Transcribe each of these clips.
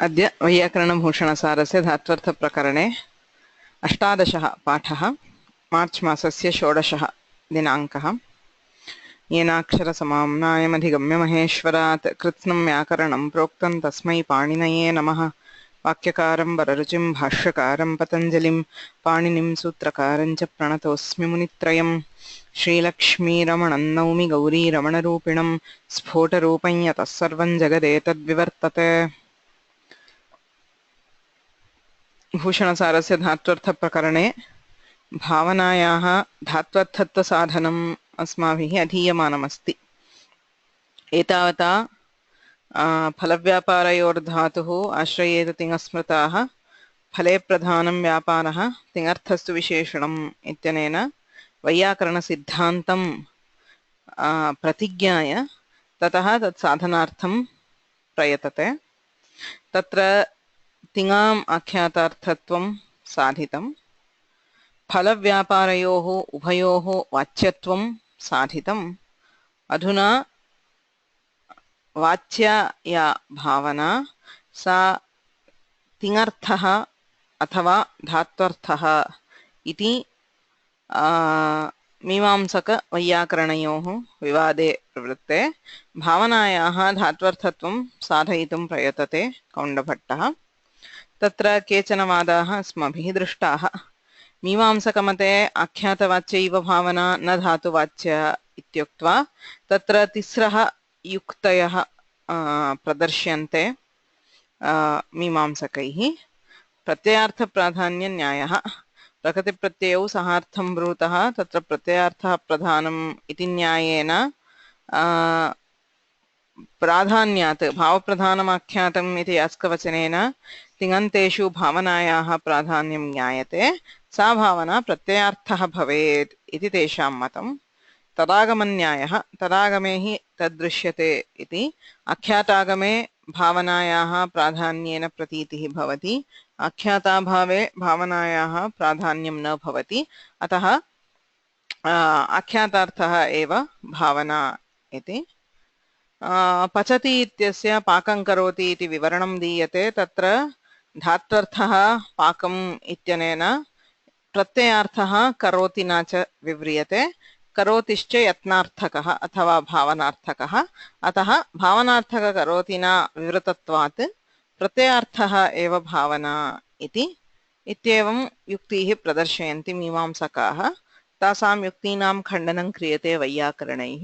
अद्य वैयाकरणभूषणसारस्य धात्वर्थप्रकरणे 18 पाठः मार्च मासस्य 16 दिनाङ्कः। येनाक्षरसमाम्नायमधिगम्य महेश्वरात् कृत्स्नं व्याकरणं प्रोक्तं तस्मै पाणिनये नमः। वाक्यकारं वररुचिं भाष्यकारं पतञ्जलिं पाणिनिं सूत्रकारं च प्रणतोऽस्मि मुनित्रयम्। श्रीलक्ष्मीरमणं नौमि गौरीरमणरूपिणं स्फोटरूपं यतः सर्वं जगदेतद्विवर्तते। भूषणसारस्य धात्वर्थप्रकरणे भावनायाः धात्वर्थत्वसाधनम् अस्माभिः अधीयमानमस्ति। एतावता फलव्यापारयोर्धातुः आश्रयेत तिङस्मृताः फले प्रधानं व्यापारः तिङर्थस्तु विशेषणम् इत्यनेन वैयाकरणसिद्धान्तं प्रतिज्ञाय ततः तत्साधनार्थं प्रयतते। तत्र तिङाम् आख्यातार्थत्वं साधितम्, फलव्यापारयोः उभयोः वाच्यत्वं साधितम्। अधुना वाच्या या भावना सा तिङर्थः अथवा धात्वर्थः इति मीमांसकवैयाकरणयोः विवादे प्रवृत्ते भावनायाः धात्वर्थत्वं साधयितुं प्रयतते कौण्डभट्टः। तत्र केचन वादाः अस्माभिः दृष्टाः। मीमांसकमते आख्यातवाच्यैव भावना न धातुवाच्या इत्युक्त्वा तत्र तिस्रः युक्तयः प्रदर्श्यन्ते मीमांसकैः। प्रत्ययार्थप्राधान्यन्यायः, प्रकृतिप्रत्ययौ सहार्थं ब्रूतः तत्र प्रत्ययार्थः प्रधानम् इति न्यायेन प्राधान्यात् भावप्रधानमाख्यातम् इति यास्कवचनेन तिङन्तेषु भावनायाः प्राधान्यं ज्ञायते, सा भावना प्रत्ययार्थः भवेत् इति तेषां मतम्। तदागमन्यायः, तदागमे हि तद्दृश्यते इति। आख्यातागमे भावनायाः प्राधान्येन प्रतीतिः भवति, आख्याताभावे भावनायाः प्राधान्यं न भवति, अतः आख्यातार्थः एव भावना इति। पचति इत्यस्य पाकं करोति इति विवरणं दीयते। तत्र धात्वर्थः पाकम् इत्यनेन प्रत्ययार्थः करोति न च विव्रियते, करोतिश्च यत्नार्थकः अथवा भावनार्थकः, अतः भावनार्थक करोति न विवृतत्वात् प्रत्ययार्थः एव भावना इति। इत्येवं युक्तिः प्रदर्शयन्ति मीमांसकाः। तासां युक्तीनां खण्डनं क्रियते वैयाकरणैः।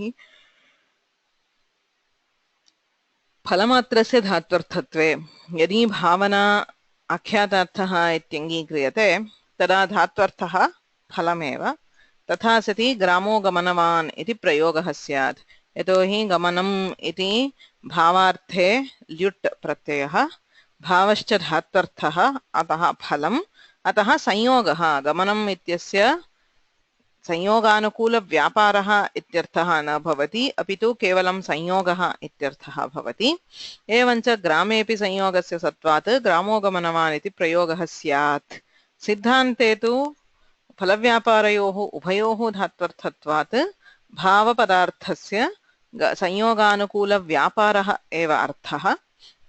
फलमात्रस्य धात्वर्थत्वे यदि भावना आख्यातार्थः इत्यङ्गीक्रियते तदा धात्वर्थः फलमेव। तथा सति ग्रामो गमनवान् इति प्रयोगः स्यात्। यतोहि गमनम् इति भावार्थे ल्युट् प्रत्ययः, भावश्च धात्वर्थः, अतः फलम्, अतः संयोगः गमनम् इत्यस्य संयोगानुकूलव्यापारः इत्यर्थः न भवति, अपि तु केवलं संयोगः इत्यर्थः भवति। एवञ्च ग्रामेऽपि संयोगस्य सत्त्वात् ग्रामो गमनवान् इति प्रयोगः स्यात्। सिद्धान्ते तु फलव्यापारयोः उभयोः धात्वर्थत्वात् भावपदार्थस्य संयोगानुकूलव्यापारः एव अर्थः।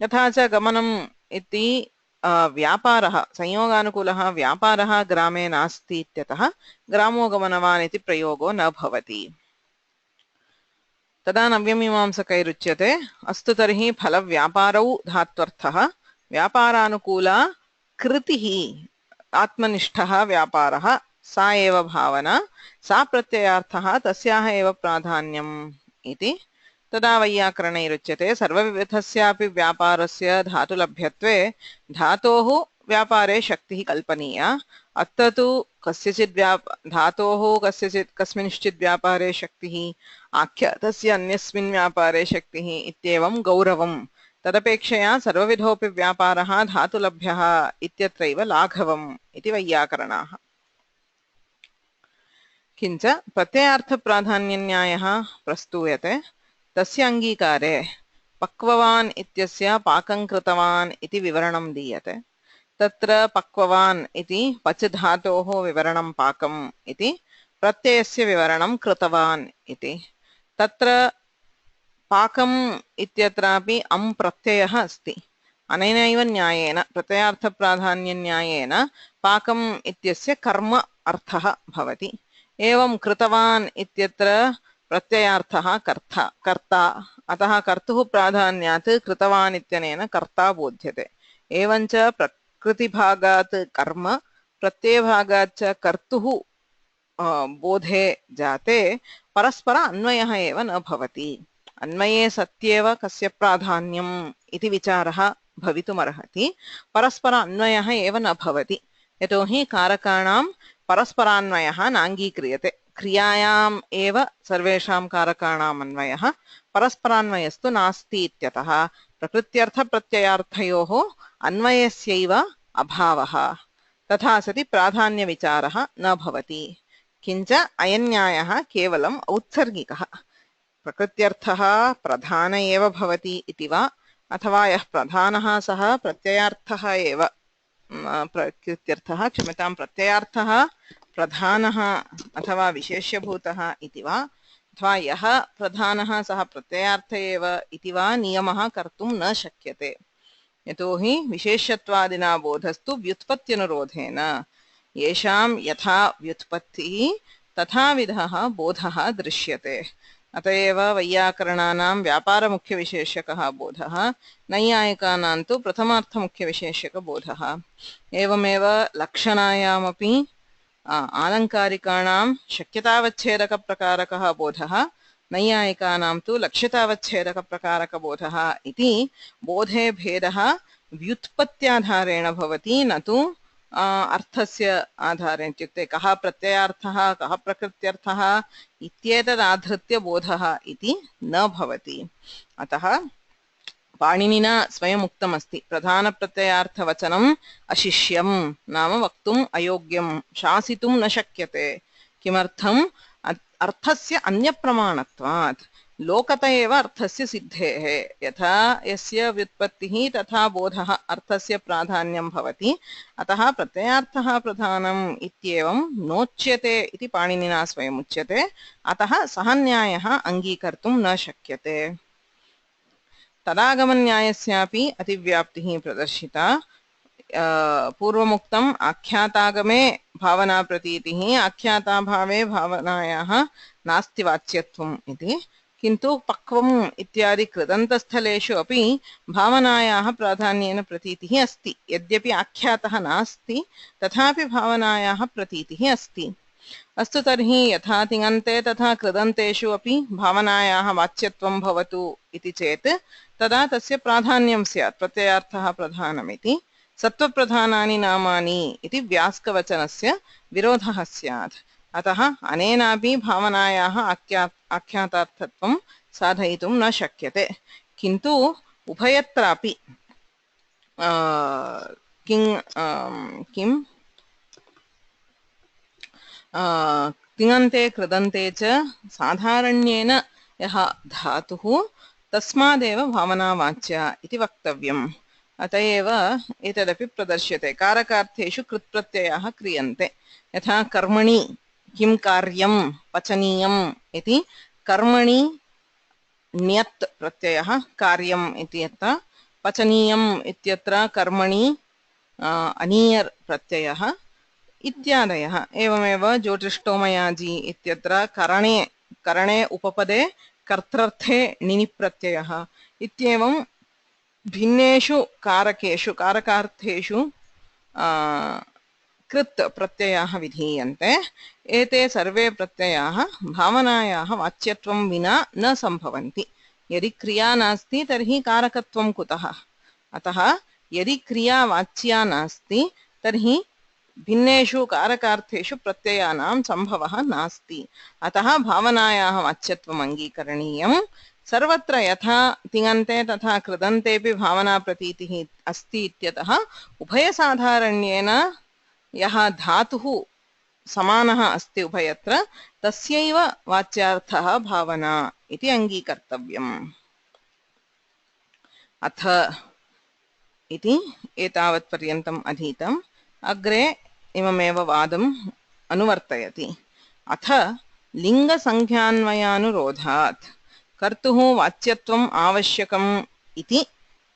तथा च गमनम् इति व्यापारः संयोगानुकूलः व्यापारः ग्रामे नास्ति इत्यतः ग्रामो गमनवान् इति प्रयोगो न भवति। तदा नव्यमीमांसकैरुच्यते, अस्तु तर्हि फलव्यापारौ धात्वर्थः, व्यापारानुकूला कृतिः आत्मनिष्ठः व्यापारः, सा एव भावना, सा प्रत्ययार्थः, तस्याः एव प्राधान्यम् इति। तदा वैयाकरणैरुच्यते, सर्वविधस्यापि व्यापारस्य धातुलभ्यत्वे धातोः व्यापारे शक्तिः कल्पनीया। अत्र तु धातोः कस्मिंश्चित् व्यापारे शक्तिः, आख्यातस्य अन्यस्मिन् व्यापारे शक्तिः इत्येवं गौरवम्। तदपेक्षया सर्वविधोऽपि व्यापारः धातुलभ्यः इत्यत्रैव लाघवम् इति वैयाकरणाः। किञ्च प्रत्ययार्थप्राधान्यन्यायः प्रस्तूयते। तस्य अङ्गीकारे पक्ववान् इत्यस्य पाकं कृतवान् इति विवरणं दीयते। तत्र पक्ववान् इति पच धातोः विवरणं पाकम् इति, प्रत्ययस्य विवरणं कृतवान् इति। तत्र पाकम् इत्यत्रापि अम् प्रत्ययः अस्ति। अनेनैव न्यायेन प्रत्ययार्थप्राधान्यन्यायेन पाकम् इत्यस्य कर्म अर्थः भवति। एवं कृतवान् इत्यत्र प्रत्ययार्थः कर्ता, अतः कर्तुः प्राधान्यात् कृतवान् इत्यनेन कर्ता बोध्यते। एवञ्च प्रकृतिभागात् कर्म, प्रत्ययभागात् च कर्तुः बोधे जाते परस्पर अन्वयः एव न भवति। अन्वये सत्येव कस्य प्राधान्यम् इति विचारः भवितुमर्हति, परस्पर अन्वयः एव न भवति। यतोहि कारकाणां परस्परान्वयः नाङ्गीक्रियते। क्रियायाम् एव सर्वेषां कारकाणाम् अन्वयः, परस्परान्वयस्तु नास्ति इत्यतः प्रकृत्यर्थप्रत्ययार्थयोः अन्वयस्यैव अभावः। तथा सति प्राधान्यविचारः न भवति। किञ्च अयं न्यायः केवलम् औत्सर्गिकः। प्रकृत्यर्थः प्रधान एव भवति इति वा, अथवा यः प्रधानः सः प्रत्ययार्थः एव, प्रकृत्यर्थः क्षम्यतां प्रत्ययार्थः प्रधानः अथवा विशेष्यभूतः इति वा, अथवा यः प्रधानः सः प्रत्ययार्थ एव इति वा नियमः कर्तुं न शक्यते। यतोहि विशेषत्वादिना बोधस्तु व्युत्पत्त्यनुरोधेन, येषां यथा व्युत्पत्तिः तथाविधः बोधः दृश्यते। अत एव वैयाकरणानां व्यापारमुख्यविशेषकः बोधः, नैयायिकानां तु प्रथमार्थमुख्यविशेषकबोधः। एवमेव लक्षणायामपि आलङ्कारिकाणां शक्यतावच्छेदकप्रकारकः बोधः, नैयायिकानां तु लक्ष्यतावच्छेदकप्रकारकबोधः इति बोधे भेदः व्युत्पत्त्याधारेण भवति, न तु अर्थस्य आधारेण। इत्युक्ते कः प्रत्ययार्थः कः प्रकृत्यर्थः इत्येतदाधृत्य बोधः इति न भवति। अतः पाणिनिना स्वयम् उक्तमस्ति, प्रधानप्रत्ययार्थवचनम् अशिष्यं नाम वक्तुम् अयोग्यं, शासितुं न शक्यते। किमर्थम्? अर्थस्य अन्यप्रमाणत्वात्। लोकत एव अर्थस्य सिद्धेः, यथा यस्य व्युत्पत्तिः तथा बोधः अर्थस्य प्राधान्यं भवति। अतः प्रत्ययार्थः प्रधानम् इत्येवं नोच्यते इति पाणिनिना स्वयम् उच्यते। अतः सः न्यायः अङ्गीकर्तुं न शक्यते। तदागमन्यायस्यापि अतिव्याप्तिः प्रदर्शिता। पूर्वमुक्तम् आख्यातागमे भावनाप्रतीतिः, आख्याताभावे भावनायाः नास्ति वाच्यत्वम् इति। किन्तु पक्वम् इत्यादि कृदन्तस्थलेषु अपि भावनायाः प्राधान्येन प्रतीतिः अस्ति। यद्यपि आख्यातः नास्ति तथापि भावनायाः प्रतीतिः अस्ति। अस्तु, तर्हि यथा तिङन्ते तथा कृदन्तेषु अपि भावनायाः वाच्यत्वं भवतु इति चेत् तदा तस्य प्राधान्यं स्यात्, प्रत्ययार्थः प्रधानमिति। सत्त्वप्रधानानि नामानि इति व्यास्कवचनस्य विरोधः स्यात्। अतः अनेनापि भावनायाः आख्यातार्थत्वं साधयितुं न शक्यते। किन्तु उभयत्रापि तिङन्ते कृदन्ते च साधारण्येन यः धातुः तस्मादेव भावनावाच्या इति वक्तव्यम्। अत एव एतदपि प्रदर्श्यते। कारकार्थेषु कृत्प्रत्ययाः क्रियन्ते। यथा कर्मणि किं कार्यं पचनीयम् इति, कर्मणि ण्यत् प्रत्ययः कार्यम् इत्यत्र, पचनीयम् इत्यत्र कर्मणि अनीयर् प्रत्ययः इत्यादयः। एवमेव ज्योतिष्टोमयाजी इत्यत्र करणे उपपदे कर्तृर्थे णिनि प्रत्ययः। इत्येवं भिन्नेषु कारकेषु कारकार्थेषु कृत् प्रत्ययाः विधीयन्ते। एते सर्वे प्रत्ययाः भावनायाः वाच्यत्वं विना न सम्भवन्ति। यदि क्रिया नास्ति तर्हि कारकत्वं कुतः? अतः यदि क्रिया वाच्या नास्ति तर्हि भिन्नेषु कारकार्थेषु प्रत्ययानां सम्भवः नास्ति। अतः भावनायाः वाच्यत्वम् अङ्गीकरणीयम्। सर्वत्र यथा तिङन्ते तथा कृदन्तेऽपि भावनाप्रतीतिः अस्ति इत्यतः उभयसाधारण्येन यः धातुः समानः अस्ति उभयत्र, तस्यैव वाच्यार्थः भावना इति अङ्गीकर्तव्यम्। अथ इति एतावत्पर्यन्तम् अधीतम्। अग्रे इममेव वादम् अनुवर्तयति। अथ लिङ्गसंज्ञान्वयानुरोधात् कर्तुः वाच्यत्वम् आवश्यकम् इति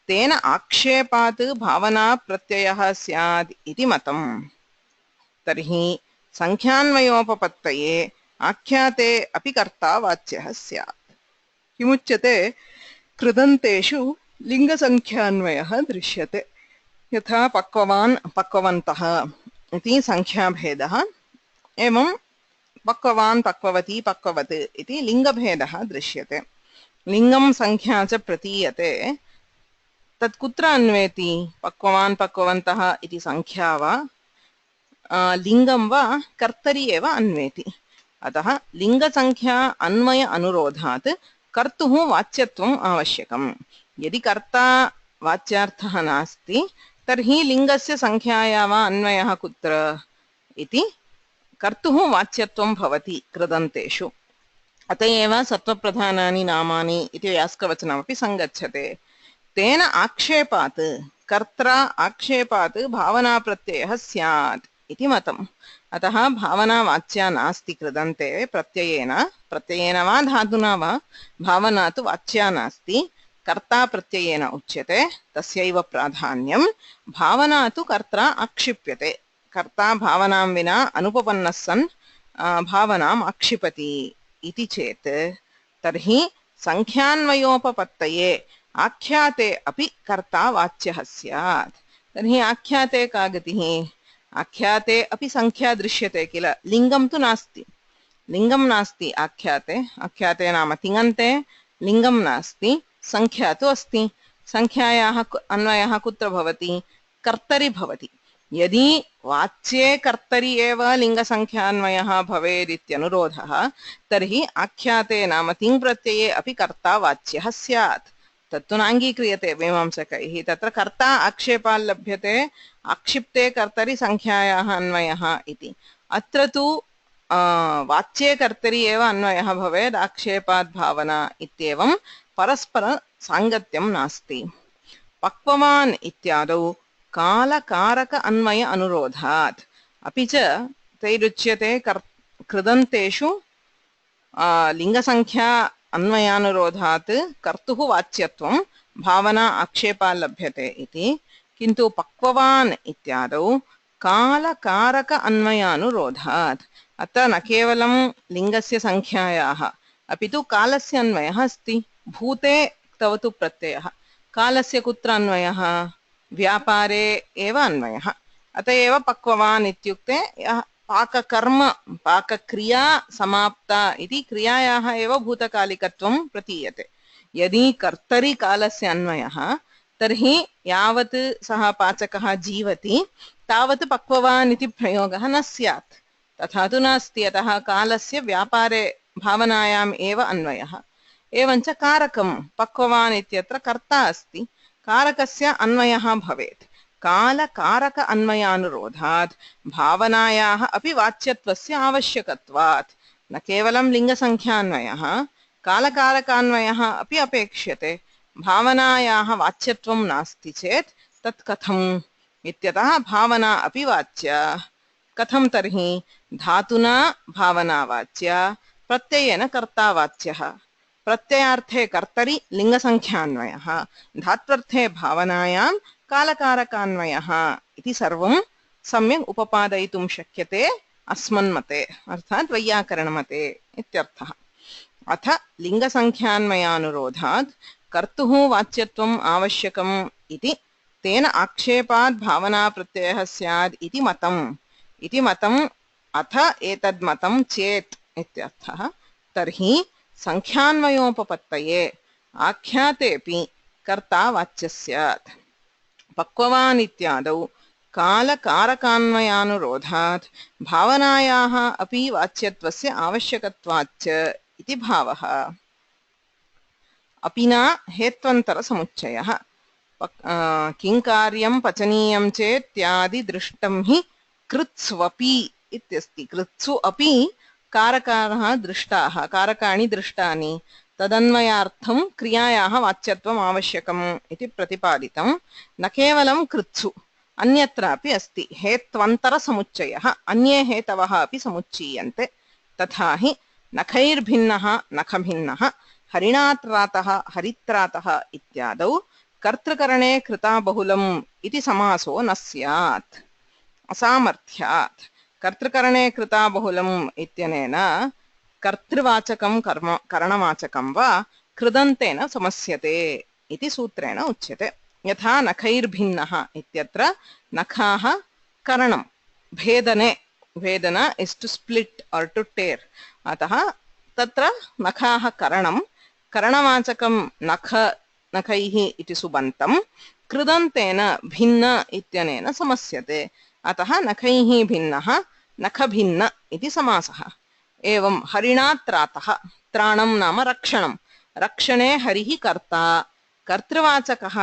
तेन आक्षेपात् भावना प्रत्ययः स्यात् इति मतम्। तर्हि संख्यान्वयोपपत्तये आख्याते अपि कर्ता वाच्यः स्यात्। किमुच्यते? कृदन्तेषु लिङ्गसंख्यान्वयः दृश्यते। यथा पक्ववान् पक्ववन्तः इति संख्याभेदः, एवं पक्ववान् पक्ववती पक्ववत् इति लिङ्गभेदः दृश्यते। लिङ्गं संख्या च प्रतीयते। तत् कुत्र अन्वेति? पक्ववान् पक्ववन्तः इति संख्या वा लिङ्गं वा कर्तरि एव अन्वेति। अतः लिङ्गसंख्या अन्वय अनुरोधात् कर्तुः वाच्यत्वम् आवश्यकम्। यदि कर्ता वाच्यार्थः नास्ति तर्हि लिङ्गस्य संख्याया वा अन्वयः कुत्र इति कर्तुः वाच्यत्वं भवति कृदन्तेषु। अत एव सत्त्वप्रधानानि नामानि इति व्यास्कवचनमपि सङ्गच्छते। तेन आक्षेपात् कर्त्रा आक्षेपात् भावनाप्रत्ययः स्यात् इति मतम्। अतः भावना वाच्या नास्ति कृदन्ते प्रत्ययेन वा धातुना वा भावना तु वाच्या नास्ति, कर्ता प्रत्ययेन उच्यते, तस्यैव प्राधान्यं। भावना तु कर्त्रा आक्षिप्यते। कर्ता भावनां विना अनुपपन्नः सन् भावनाम् आक्षिपति इति चेत् तर्हि संख्यान्वयोपपत्तये आख्याते अपि कर्ता वाच्यः स्यात्। तर्हि आख्याते का गतिः? आख्याते अपि संख्या दृश्यते किल, लिङ्गं तु नास्ति। लिङ्गं नास्ति आख्याते। आख्याते नाम तिङन्ते लिङ्गं नास्ति, संख्या तु अस्ति। संख्यायाः अन्वयः कुत्र भवति? कर्तरि भवति। यदि वाच्ये कर्तरि एव लिङ्गसंख्यान्वयः भवेदित्यनुरोधः तर्हि आख्याते नाम तिङ् प्रत्यये अपि कर्ता वाच्यः स्यात्। तत्तु नाङ्गीक्रियते मीमांसकैः। तत्र कर्ता आक्षेपाल् लभ्यते, आक्षिप्ते कर्तरि संख्यायाः अन्वयः इति। अत्र तु वाच्ये कर्तरि एव अन्वयः भवेत्, आक्षेपात् भावना इत्येवं परस्पर साङ्गत्यं नास्ति। पक्ववान् इत्यादौ कालकारक अन्वय अनुरोधात् अपि च तैरुच्यते कृदन्तेषु लिङ्गसंख्या अन्वयानुरोधात् कर्तुः वाच्यत्वं भावना आक्षेपाल् लभ्यते इति। किन्तु पक्ववान् इत्यादौ कालकारक अन्वयानुरोधात् अत्र न केवलं लिङ्गस्य संख्यायाः अपि तु कालस्य अन्वयः अस्ति। भूते क्तवतु प्रत्ययः, कालस्य कुत्र अन्वयः? व्यापारे एव अन्वयः। अत एव पक्ववान् इत्युक्ते पाककर्म पाकक्रिया समाप्ता इति क्रियायाः एव भूतकालिकत्वं प्रतीयते। यदि कर्तरि कालस्य अन्वयः तर्हि यावत् सः पाचकः जीवति तावत् पक्ववान् इति प्रयोगः न स्यात्। तथा तु नास्ति। अतः कालस्य व्यापारे भावनायाम् एव अन्वयः। एवञ्च कारकं पक्ववान् इत्यत्र कर्ता अस्ति, कारकस्य अन्वयः भवेत्। कालकारक अन्वयानुरोधात् भावनायाः अपि वाच्यत्वस्य आवश्यकत्वात् न केवलं लिङ्गसंख्यान्वयः, कालकारकान्वयः अपि अपेक्ष्यते। भावनायाः वाच्यत्वं नास्ति चेत् तत् कथम् इत्यतः भावना अपि वाच्या। कथं तर्हि? धातुना भावना वाच्या, प्रत्ययेन कर्ता वाच्यः। प्रत्ययार्थे कर्तरि लिङ्गसंख्यान्वयः, धात्वर्थे भावनायां कालकारकान्वयः इति सर्वं सम्यक् उपपादयितुं शक्यते अस्मन्मते, अर्थात् वैयाकरणमते इत्यर्थः। अथ लिङ्गसंख्यान्वयानुरोधात् कर्तुः वाच्यत्वम् आवश्यकम् इति तेन आक्षेपात् भावना प्रत्ययः स्यात् इति मतम्। अथ एतद् मतं चेत् इत्यर्थः। तर्हि संख्यान्वयोपपत्तये आख्यातेऽपि कर्ता वाच्यः स्यात्। पक्ववान् इत्यादौ कालकारकान्वयानुरोधात् भावनायाः अपि वाच्यत्वस्य आवश्यकत्वाच्च इति भावः। अपि न हेत्वन्तरसमुच्चयः। किं कार्यं पचनीयं चेत्यादि दृष्टं हि कृत्स्वपि इत्यस्ति। कृत्सु अपि कारकाः दृष्टाः, कारकाणि दृष्टानि, तदन्वयार्थं क्रियायाः वाच्यत्वम् आवश्यकम् इति प्रतिपादितं। न केवलं कृत्सु, अन्यत्रापि अस्ति हेत्वन्तरसमुच्चयः। अन्ये हेतवः अपि समुच्चीयन्ते। तथा हि नखैर्भिन्नः नखभिन्नः, हरिणात्रातः हरित्रातः इत्यादौ कर्तृकरणे कृताबहुलम् इति समासो न स्यात् असामर्थ्यात् कर्तृकरणे कृताबहुलम् इत्यनेन कर्तृवाचकं करणवाचकं वा कृदन्तेन समस्यते इति सूत्रेण उच्यते यथा नखैर्भिन्नः इत्यत्र नखाः करणं भेदने भेदन इस् टु स्प्लिट् और टु टेर् अतः तत्र नखाः करणं करणवाचकं नखैः इति सुबन्तं कृदन्तेन भिन्न इत्यनेन समस्यते अतः नखैः भिन्नः नखभिन्न इति समासः एवं हरिणा त्रातः त्राणं नाम रक्षणं रक्षणे हरिः कर्ता कर्तृवाचकः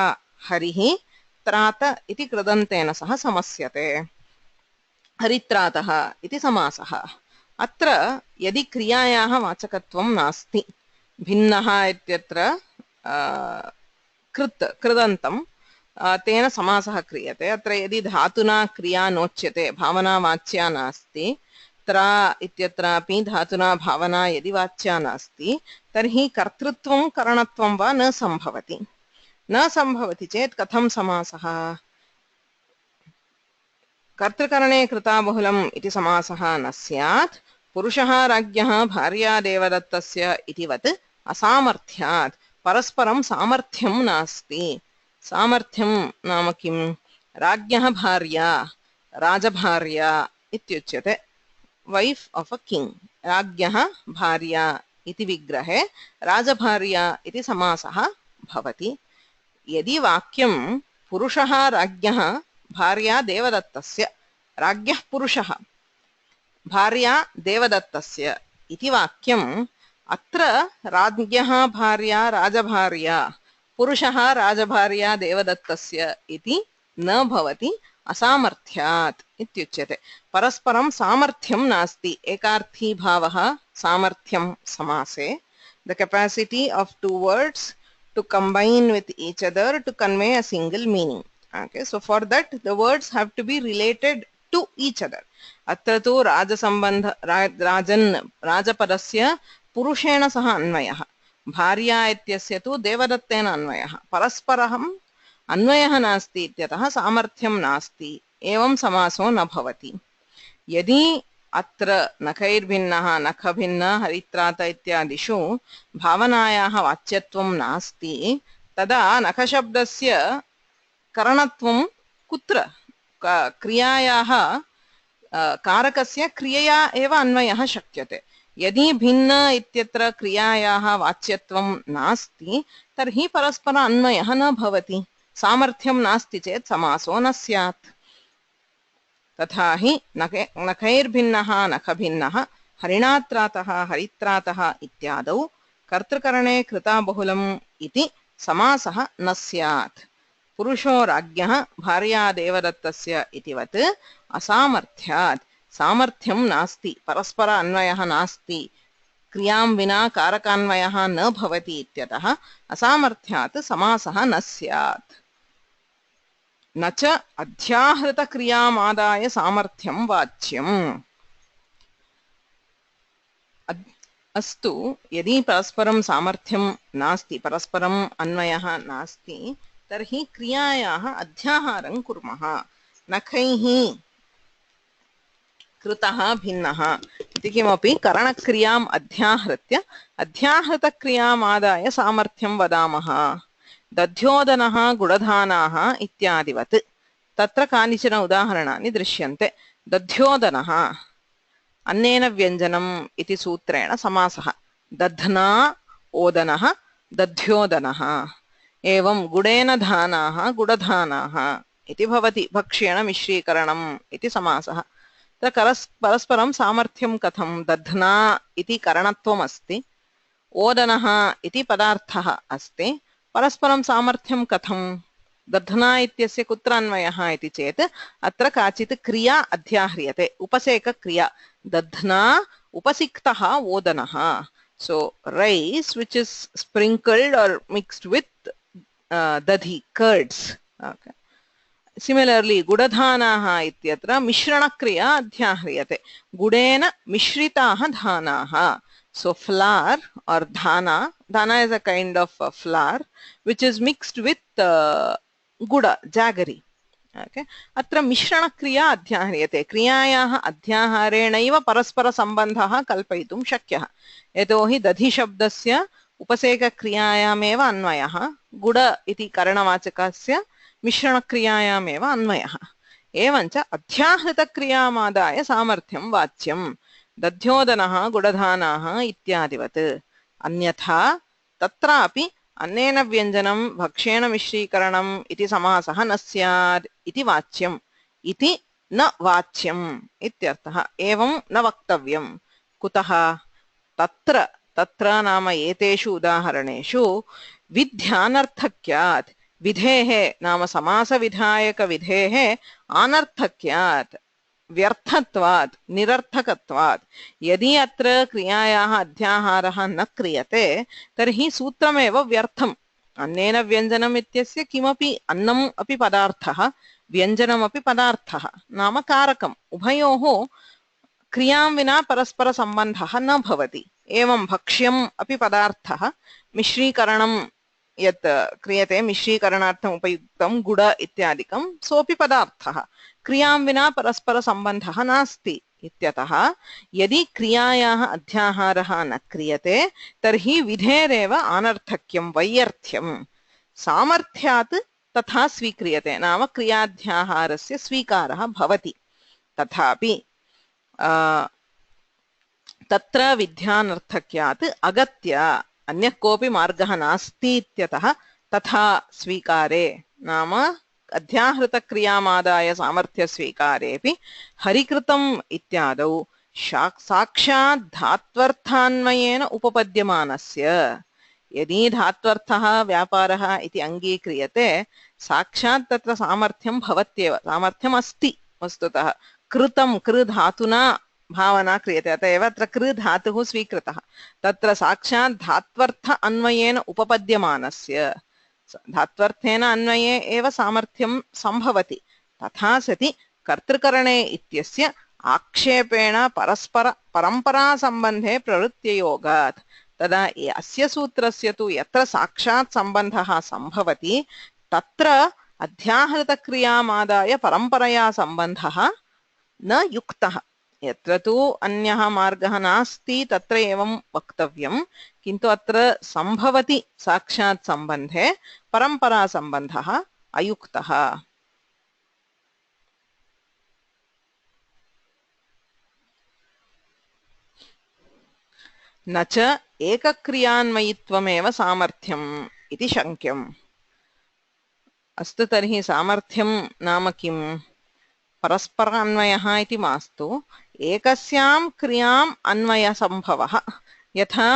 हरिः त्रात इति कृदन्तेन सह समस्यते हरित्रातः इति समासः अत्र यदि क्रियायाः वाचकत्वं नास्ति भिन्नः इत्यत्र कृदन्तं तेन समासः क्रियते अत्र यदि धातुना क्रिया नोच्यते भावनावाच्या नास्ति त्रा इत्यत्रापि धातुना भावना यदि वाच्या नास्ति तर्हि कर्तृत्वं करणत्वं वा न सम्भवति चेत् कथं समासः कर्तृकरणे कृताबहुलम् इति समासः न स्यात् पुरुषः राज्ञः भार्या देवदत्तस्य इतिवत् असामर्थ्यात् परस्परं सामर्थ्यं नास्ति सामर्थ्यं नाम किं राज्ञः भार्या राजभार्या इत्युच्यते wife of a king राज्ञः भार्या इति विग्रहे राजभार्या इति समासः भवति यदि वाक्यं पुरुषः राज्ञः भार्या देवदत्तस्य राज्ञः पुरुषः भार्या देवदत्तस्य इति वाक्यम् अत्र राज्ञः भार्या राजभार्या पुरुषः राजभार्या देवदत्तस्य इति न भवति असामर्थ्यात् इत्युच्यते परस्परं सामर्थ्यं नास्ति एकार्थी भावः सामर्थ्यं समासे the capacity of two words to combine with each other to convey a single meaning okay so for that the words have to be related to each other अत्र तु राजसम्बन्ध राजन् राजपदस्य पुरुषेण सह अन्वयः भार्या इत्यस्य तु देवदत्तेन अन्वयः परस्परम् अन्वयः नास्ति इत्यतः सामर्थ्यं नास्ति एवं समासो न भवति यदि अत्र नखैर्भिन्नः नखभिन्नः हरित्रात इत्यादिषु भावनायाः वाच्यत्वं नास्ति तदा नखशब्दस्य करणत्वं कुत्र क्रियायाः कारकस्य क्रियया एव अन्वयः शक्यते यदि भिन्न इत्यत्र क्रियायाः वाच्यत्वं नास्ति तर्हि परस्पर अन्वयः न भवति सामर्थ्यं नास्ति चेत् समासो न स्यात् तथा हि नखैर्भिन्नः नखभिन्नः हरिणात्रातः हरित्रातः इत्यादौ कर्तृकरणे कृताबहुलम् इति समासः न स्यात् पुरुषो राज्ञः भार्या देवदत्तस्य इतिवत् असामर्थ्यात् सामर्थ्यं नास्ति परस्पर अन्वयः नास्ति क्रियां विना कारकान्वयः न भवति इत्यतः असामर्थ्यात् समासः न स्यात् न च अध्याहृतक्रियामादाय सामर्थ्यं वाच्यम् अस्तु यदि परस्परं सामर्थ्यं नास्ति परस्परम् अन्वयः नास्ति तर्हि क्रियायाः अध्याहारं कुर्मः नखैः कृतः भिन्नः इति किमपि करणक्रियाम् अध्याहृत्य अध्याहृतक्रियामादाय सामर्थ्यं वदामः दध्योदनः गुडधानाः इत्यादिवत् तत्र कानिचन उदाहरणानि दृश्यन्ते दध्योदनः अन्नेन व्यञ्जनम् इति सूत्रेण समासः दध्ना ओदनः दध्योदनः एवं गुडेन धानाः गुडधानाः इति भवति भक्ष्येण मिश्रीकरणम् इति समासः परस्परं सामर्थ्यं कथं दध्ना इति करणत्वम् अस्ति ओदनः इति पदार्थः अस्ति परस्परं सामर्थ्यं कथं दध्ना इत्यस्य कुत्र अन्वयः इति चेत् अत्र काचित् क्रिया अध्याह्रियते उपसेकक्रिया दध्ना उपसिक्तः ओदनः so rice which is sprinkled or mixed with dadhi curds okay Similarly, gudadhanaः इत्यत्र मिश्रणक्रिया अध्याह्रियते गुडेन मिश्रिताः धानाः So flour or dhana is a kind of flour which is mixed with guda, jaggery. Okay. अत्र मिश्रणक्रिया अध्याह्रियते क्रियायाः अध्याहारेणैव परस्परसम्बन्धः कल्पयितुं शक्यः यतोहि दधिशब्दस्य उपसेकक्रियायामेव अन्वयः गुड इति करणवाचकस्य मिश्रणक्रियायामेव अन्वयः एवञ्च अध्याहृतक्रियामादाय सामर्थ्यं वाच्यं दध्योदनः गुडधानाः इत्यादिवत् अन्यथा तत्रापि अन्नेन व्यञ्जनं भक्ष्येण मिश्रीकरणम् इति समासः न स्यात् इति वाच्यम् इति न वाच्यम् इत्यर्थः एवं न वक्तव्यं कुतः तत्र तत्र नाम एतेषु उदाहरणेषु विध्यानर्थक्यात् विधेः नाम समासविधायकविधेः अनर्थक्यात् व्यर्थत्वात् निरर्थकत्वात् यदि अत्र क्रियायाः अध्याहारः न क्रियते तर्हि सूत्रमेव व्यर्थम् अन्नेन व्यञ्जनम् इत्यस्य किमपि अन्नम् अपि पदार्थः व्यञ्जनमपि पदार्थः नाम कारकम् उभयोः क्रियां विना परस्परसम्बन्धः न भवति एवं भक्ष्यम् अपि पदार्थः मिश्रीकरणं यत् क्रियते मिश्रीकरणार्थम् उपयुक्तं गुड इत्यादिकं सोऽपि पदार्थः क्रियां विना परस्परसम्बन्धः नास्ति इत्यतः यदि क्रियायाः अध्याहारः न क्रियते तर्हि विधेरेव अनर्थक्यं वैयर्थ्यं सामर्थ्यात् तथा स्वीक्रियते नाम क्रियाध्याहारस्य स्वीकारः भवति तथापि तत्र विध्यानर्थक्यात् अगत्य अन्यः कोऽपि मार्गः नास्ति इत्यतः तथा स्वीकारे नाम अध्याहृतक्रियामादाय सामर्थ्यस्वीकारेऽपि हरिकृतम् इत्यादौ साक्षात् धात्वर्थान्वयेन उपपद्यमानस्य यदि धात्वर्थः व्यापारः इति अङ्गीक्रियते साक्षात् तत्र सामर्थ्यं भवत्येव सामर्थ्यम् अस्ति वस्तुतः कृतं कृ धातुना भावना क्रियते अतः एव अत्र कृ धातुः स्वीकृतः तत्र साक्षात् धात्वर्थ अन्वयेन उपपद्यमानस्य धात्वर्थेन अन्वये एव सामर्थ्यं सम्भवति तथा सति कर्तृकरणे इत्यस्य आक्षेपेण परस्पर परम्परासम्बन्धे प्रवृत्त्ययोगात् तदा अस्य सूत्रस्य तु यत्र साक्षात् सम्बन्धः सम्भवति तत्र अध्याहृतक्रियामादाय परम्परया सम्बन्धः न युक्तः यत्र तु अन्यः मार्गः नास्ति तत्र एवं वक्तव्यं किन्तु अत्र सम्भवति साक्षात् सम्बन्धे परम्परा सम्बन्धः अयुक्तः न च एकक्रियान्वयित्वमेव सामर्थ्यम् इति शङ्क्यम् अस्तु तर्हि सामर्थ्यं नाम किम् परस्पर अन्वयः इति मास्तु एकस्यां क्रियाम् अन्वयसम्भवः यथा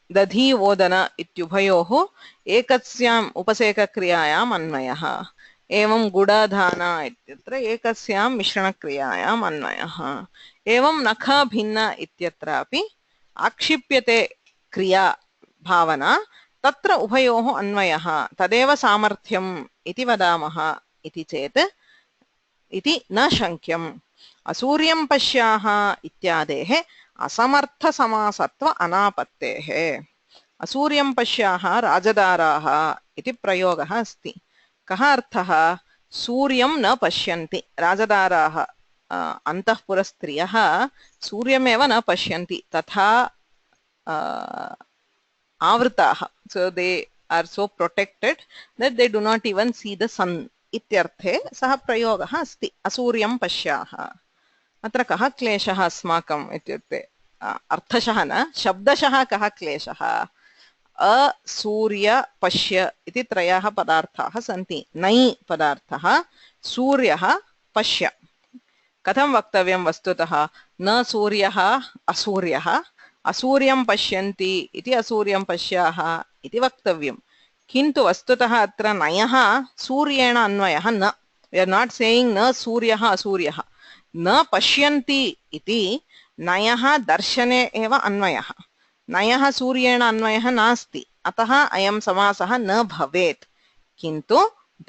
दधि ओदन इत्युभयोः एकस्याम् उपसेकक्रियायाम् अन्वयः एवं गुडधाना इत्यत्र एकस्यां मिश्रणक्रियायाम् अन्वयः एवं नख भिन्न इत्यत्रापि आक्षिप्यते क्रिया भावना तत्र उभयोः अन्वयः तदेव सामर्थ्यम् इति वदामः इति चेत् इति न शङ्क्यम् असूर्यं पश्याः इत्यादेः असमर्थसमासत्व अनापत्तेः असूर्यं पश्याः राजदाराः इति प्रयोगः अस्ति कः अर्थः सूर्यं न पश्यन्ति राजदाराः अन्तःपुरस्त्रियः सूर्यमेव न पश्यन्ति तथा आवृताः so they are so protected that they do not even see the sun इत्यर्थे सः प्रयोगः अस्ति असूर्यं पश्याः अत्र कः क्लेशः अस्माकम् इत्युक्ते अर्थशः न शब्दशः कः क्लेशः असूर्य पश्य इति त्रयः पदार्थाः सन्ति नै पदार्थः सूर्यः पश्य कथं वक्तव्यं वस्तुतः न सूर्यः असूर्यः असूर्यं पश्यन्ति इति असूर्यं पश्याः इति वक्तव्यं किन्तु वस्तुतः अत्र नयः सूर्येण अन्वयः न we are not saying न सूर्यः असूर्यः न पश्यन्ति इति नयः दर्शने एव अन्वयः नयः सूर्येण अन्वयः नास्ति अतः अयं समासः न भवेत् किन्तु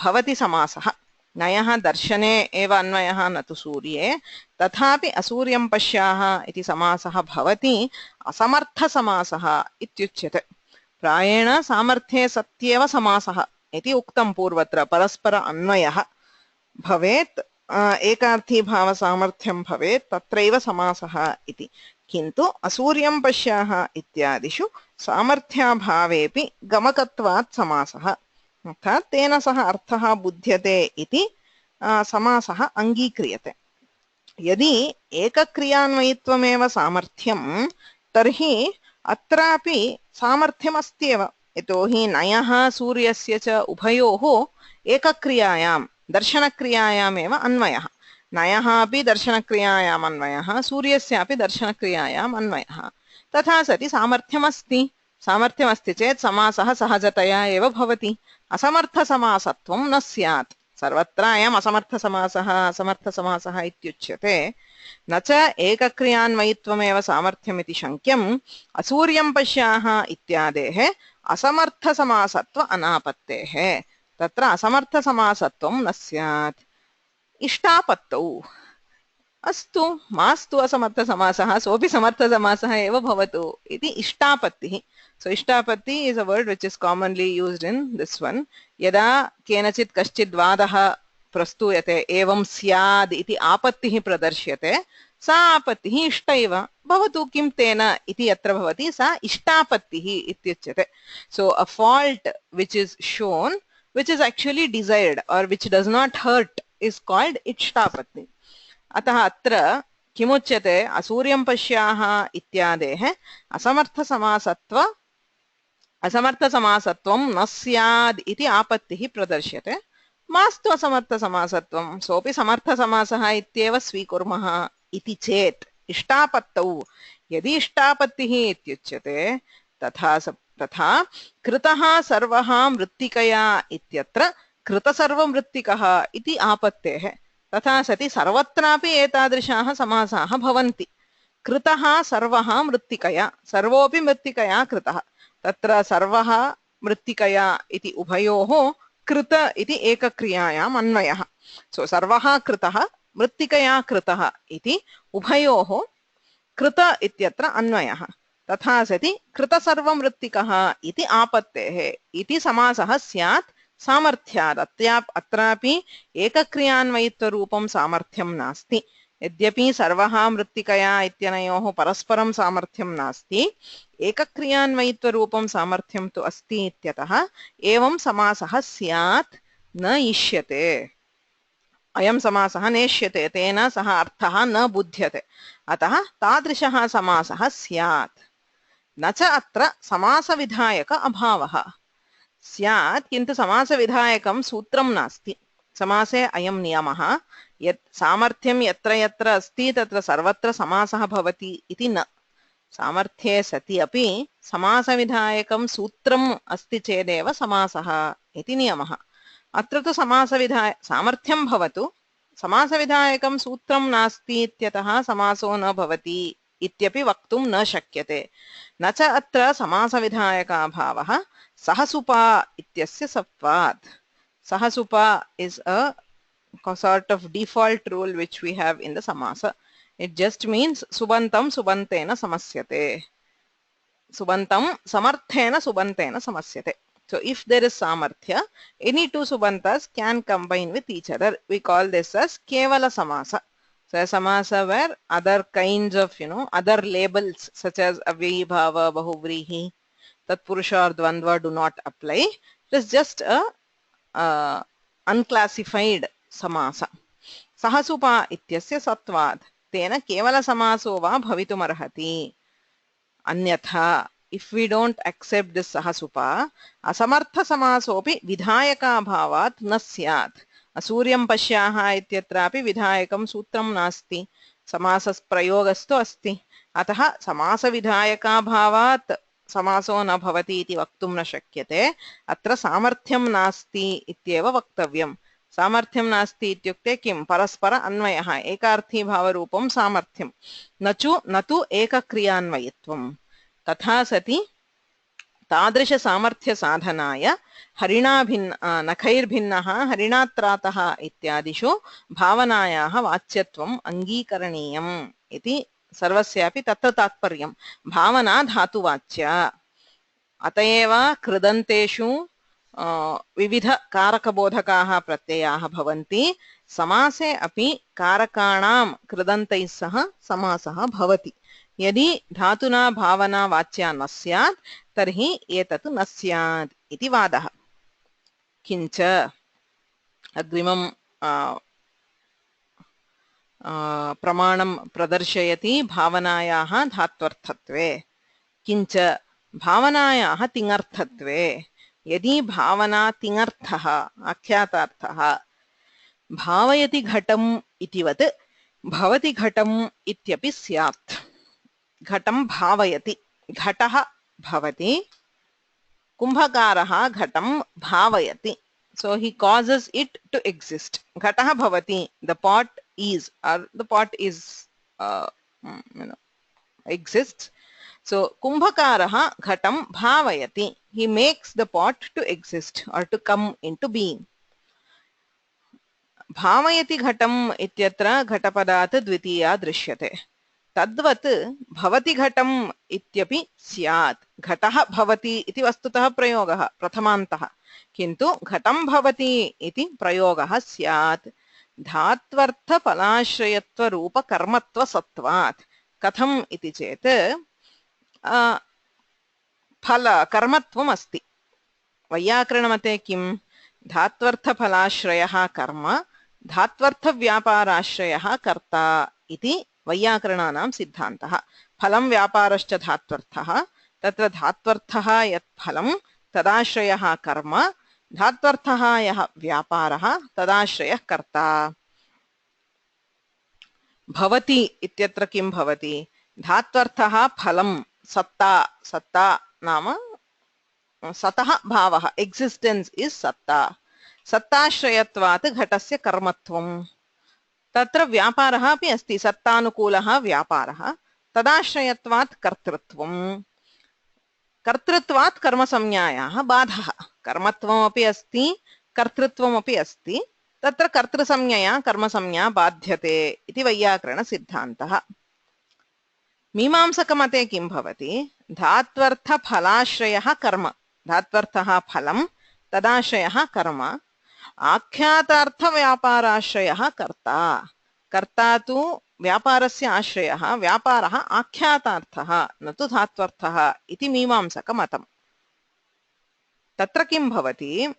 भवति समासः नयः दर्शने एव अन्वयः न तु सूर्ये तथापि असूर्यं पश्याः इति समासः भवति असमर्थसमासः इत्युच्यते प्रायेण सामर्थ्ये सत्येव समासः इति उक्तं पूर्वत्र परस्पर अन्वयः भवेत् एकार्थी भाव सामर्थ्यं भवेत् तत्रैव समासः इति किन्तु असूर्यं पश्याः इत्यादिषु सामर्थ्याभावेऽपि गमकत्वात् समासः अर्थात् तेन सह अर्थः बुध्यते इति समासः अङ्गीक्रियते यदि एकक्रियान्वयित्वमेव सामर्थ्यं तर्हि अत्रापि सामर्थ्यमस्त्येव यतोहि नयः सूर्यस्य च उभयोः एकक्रियायां दर्शनक्रियायामेव अन्वयः नयः अपि दर्शनक्रियायाम् अन्वयः सूर्यस्यापि दर्शनक्रियायाम् अन्वयः तथा सति सामर्थ्यमस्ति चेत् समासः सहजतया एव भवति असमर्थसमासत्वं न स्यात् सर्वत्र अयम् असमर्थसमासः इत्युच्यते न च एकक्रियान्वयित्वमेव सामर्थ्यमिति शङ्क्यम् असूर्यं पश्याः इत्यादेः असमर्थसमासत्व अनापत्तेः तत्र असमर्थसमासत्वं न स्यात् इष्टापत्तौ अस्तु मास्तु असमर्थसमासः सोऽपि समर्थसमासः एव भवतु इति इष्टापत्तिः so इष्टापत्ति is a word which is commonly used in this one यदा केनचित् कश्चित् वादः प्रस्तूयते एवं स्याद् इति आपत्तिः प्रदर्श्यते सा आपत्तिः इष्ट इव भवतु किं तेन इति यत्र भवति सा इष्टापत्तिः इत्युच्यते so a fault which is shown which is actually desired or which does not hurt is called इष्टापत्ति अतः अत्र किमुच्यते असूर्यं पश्याः इत्यादेः असमर्थसमासत्वं न स्याद् इति आपत्तिः प्रदर्श्यते मास्तु असमर्थसमासत्वं सोऽपि समर्थसमासः इत्येव स्वीकुर्मः इति चेत् इष्टापत्तौ यदि इष्टापत्तिः इत्युच्यते तथा कृतः सर्वः मृत्तिकया इत्यत्र कृतसर्वमृत्तिकः इति आपत्तेः तथा सति सर्वत्रापि एतादृशाः समासाः भवन्ति कृतः सर्वः मृत्तिकया सर्वोऽपि मृत्तिकया कृतः तत्र सर्वः मृत्तिकया इति उभयोः कृत इति एकक्रियायाम् अन्वयः सो सर्वः कृतः मृत्तिकया कृतः इति उभयोः कृत इत्यत्र अन्वयः तथा सति कृतसर्वमृत्तिकः इति आपत्तेः इति समासः स्यात् सामर्थ्यात् अत्रापि एकक्रियान्वयित्वरूपं सामर्थ्यं नास्ति यद्यपि सर्वः मृत्तिकया इत्यनयोः परस्परं सामर्थ्यं नास्ति एकक्रियान्वयित्वरूपं सामर्थ्यं तु अस्ति इत्यतः एवं समासः स्यात् न इष्यते अयं समासः नेष्यते तेन सह अर्थः न बुध्यते अतः तादृशः समासः स्यात् न च अत्र समासविधायक अभावः स्यात् किन्तु समासविधायकं सूत्रं नास्ति समासे अयं नियमः यत् सामर्थ्यं यत्र यत्र अस्ति तत्र सर्वत्र समासः भवति इति न सामर्थ्ये सति अपि समासविधायकं सूत्रम् अस्ति चेदेव समासः इति नियमः अत्र तु सामर्थ्यं भवतु समासविधायकं सूत्रं नास्ति इत्यतः समासो न भवति इत्यपि वक्तुं न शक्यते न च अत्र समासविधायकाभावः सहसुपा इत्यस्य सत्वात् सहसुपा is a sort of default rule which we have in the samasa it just means subantam subantena samasyate subantam samarthena subantena samasyate so if there is samarthya any two subantas can combine with each other we call this as kevala samasa so a samasa where other kinds of other labels such as avyibhava bahuvrihi tatpurusha or dvandva do not apply it is just a unclassified samasa सहसुपा इत्यस्य सत्वात् तेन केवल समासो वा भवितुमर्हति अन्यथा if we don't accept this सहसुपा असमर्थ समासोऽपि विधायकाभावात् न स्यात् असूर्यं पश्याः इत्यत्रापि विधायकं सूत्रं नास्ति समासप्रयोगस्तु अस्ति अतः समासविधायकाभावात् समासो न भवति इति वक्तुं न शक्यते अत्र सामर्थ्यं नास्ति इत्येव वक्तव्यम् सामर्थ्यं नास्ति इत्युक्ते किं परस्पर अन्वयः एकार्थी भावरूपं सामर्थ्यं न तु एकक्रियान्वयित्वं तथा सति तादृशसामर्थ्यसाधनाय नखैर्भिन्नः हरिणात्रातः इत्यादिषु भावनायाः वाच्यत्वम् अङ्गीकरणीयम् इति सर्वस्यापि तत्र तात्पर्यं। भावना धातुवाच्या, अत एव कृदन्तेषु विविध कारकबोधकाः प्रत्ययाः भवन्ति। समासे अपि कारकाणां कृदन्तैः सह समासः भवति। यदि धातुना भावना वाच्या न स्यात् तर्हि एतत् न स्यात् इति वादः। किञ्च अग्रिमं प्रमाणं प्रदर्शयति भावनायाः धात्वर्थत्वे। किञ्च भावनायाः तिङर्थत्वे। यदि भावना तिङर्थः आख्यातार्थः भावयति घटम् इतिवत् भवति घटम् इत्यपि स्यात्। घटं भावयति, घटः भवति, कुम्भकारः घटं भावयति, so he causes it to exist. घटः भवति, the pot is, or the pot is exists. So kumbhakarah ghatam bhavayati, he makes the pot to exist or to come into being. भावयति घटम् इत्यत्र घटपदात् द्वितीया दृश्यते। तद्वत् भवति घटम् इत्यपि स्यात्। घटः भवति इति वस्तुतः प्रयोगः प्रथमान्तः, किन्तु घटं भवति इति प्रयोगः स्यात् धात्वर्थफलाश्रयत्वरूपकर्मत्वसत्वात्। कथम् इति चेत् कर्मत्वम् अस्ति। वैयाकरणमते किं? धात्वर्थफलाश्रयः कर्म, धात्वर्थव्यापाराश्रयः कर्ता इति वैयाकरणानां सिद्धान्तः। फलं व्यापारश्च धात्वर्थः, तत्र धात्वर्थः यत् फलं तदाश्रयः कर्म, धात्वर्थः यः व्यापारः तदाश्रयः कर्ता। भवति इत्यत्र किं भवति? धात्वर्थः फलं सत्ता, सत्ता नाम सतः भावः, एक्सिस्टेन्स् इस् सत्ता। सत्ताश्रयत्वात् घटस्य कर्मत्वं। तत्र व्यापारः अपि अस्ति, सत्तानुकूलः व्यापारः, तदाश्रयत्वात् कर्तृत्वं। कर्तृत्वात् कर्मसंज्ञायाः बाधः। कर्मत्वमपि अस्ति, कर्तृत्वमपि अस्ति, तत्र कर्तृसंज्ञया कर्मसंज्ञा बाध्यते इति वैयाकरणसिद्धान्तः। मीमांसकमते किं भवति? धात्वर्थफलाश्रयः कर्म, धात्वर्थः फलं तदाश्रयः कर्म, आख्यातार्थव्यापाराश्रयः कर्ता। कर्ता तु व्यापारस्य आश्रयः, व्यापारः आख्यातार्थः न तु धात्वर्थः इति मीमांसकमतम्। तत्र किं भवति?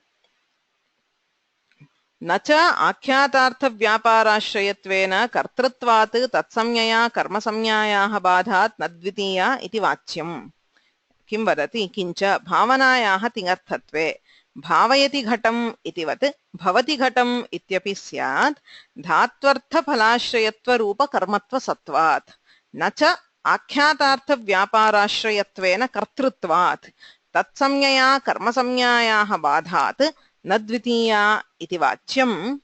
न च आख्यातार्थव्यापाराश्रयत्वेन कर्तृत्वात् तत्संज्ञया कर्मसंज्ञायाः बाधात् न द्वितीया इति वाच्यम्। किं वदति? किञ्च भावनायाः तिङर्थत्वे भावयति घटम् इतिवत् भवति घटम् इत्यपि स्यात् धात्वर्थफलाश्रयत्वरूपकर्मत्वसत्वात्, न च आख्यातार्थव्यापाराश्रयत्वेन कर्तृत्वात् तत्संज्ञया कर्मसंज्ञायाः बाधात् न द्वितीया इति वाच्यम्।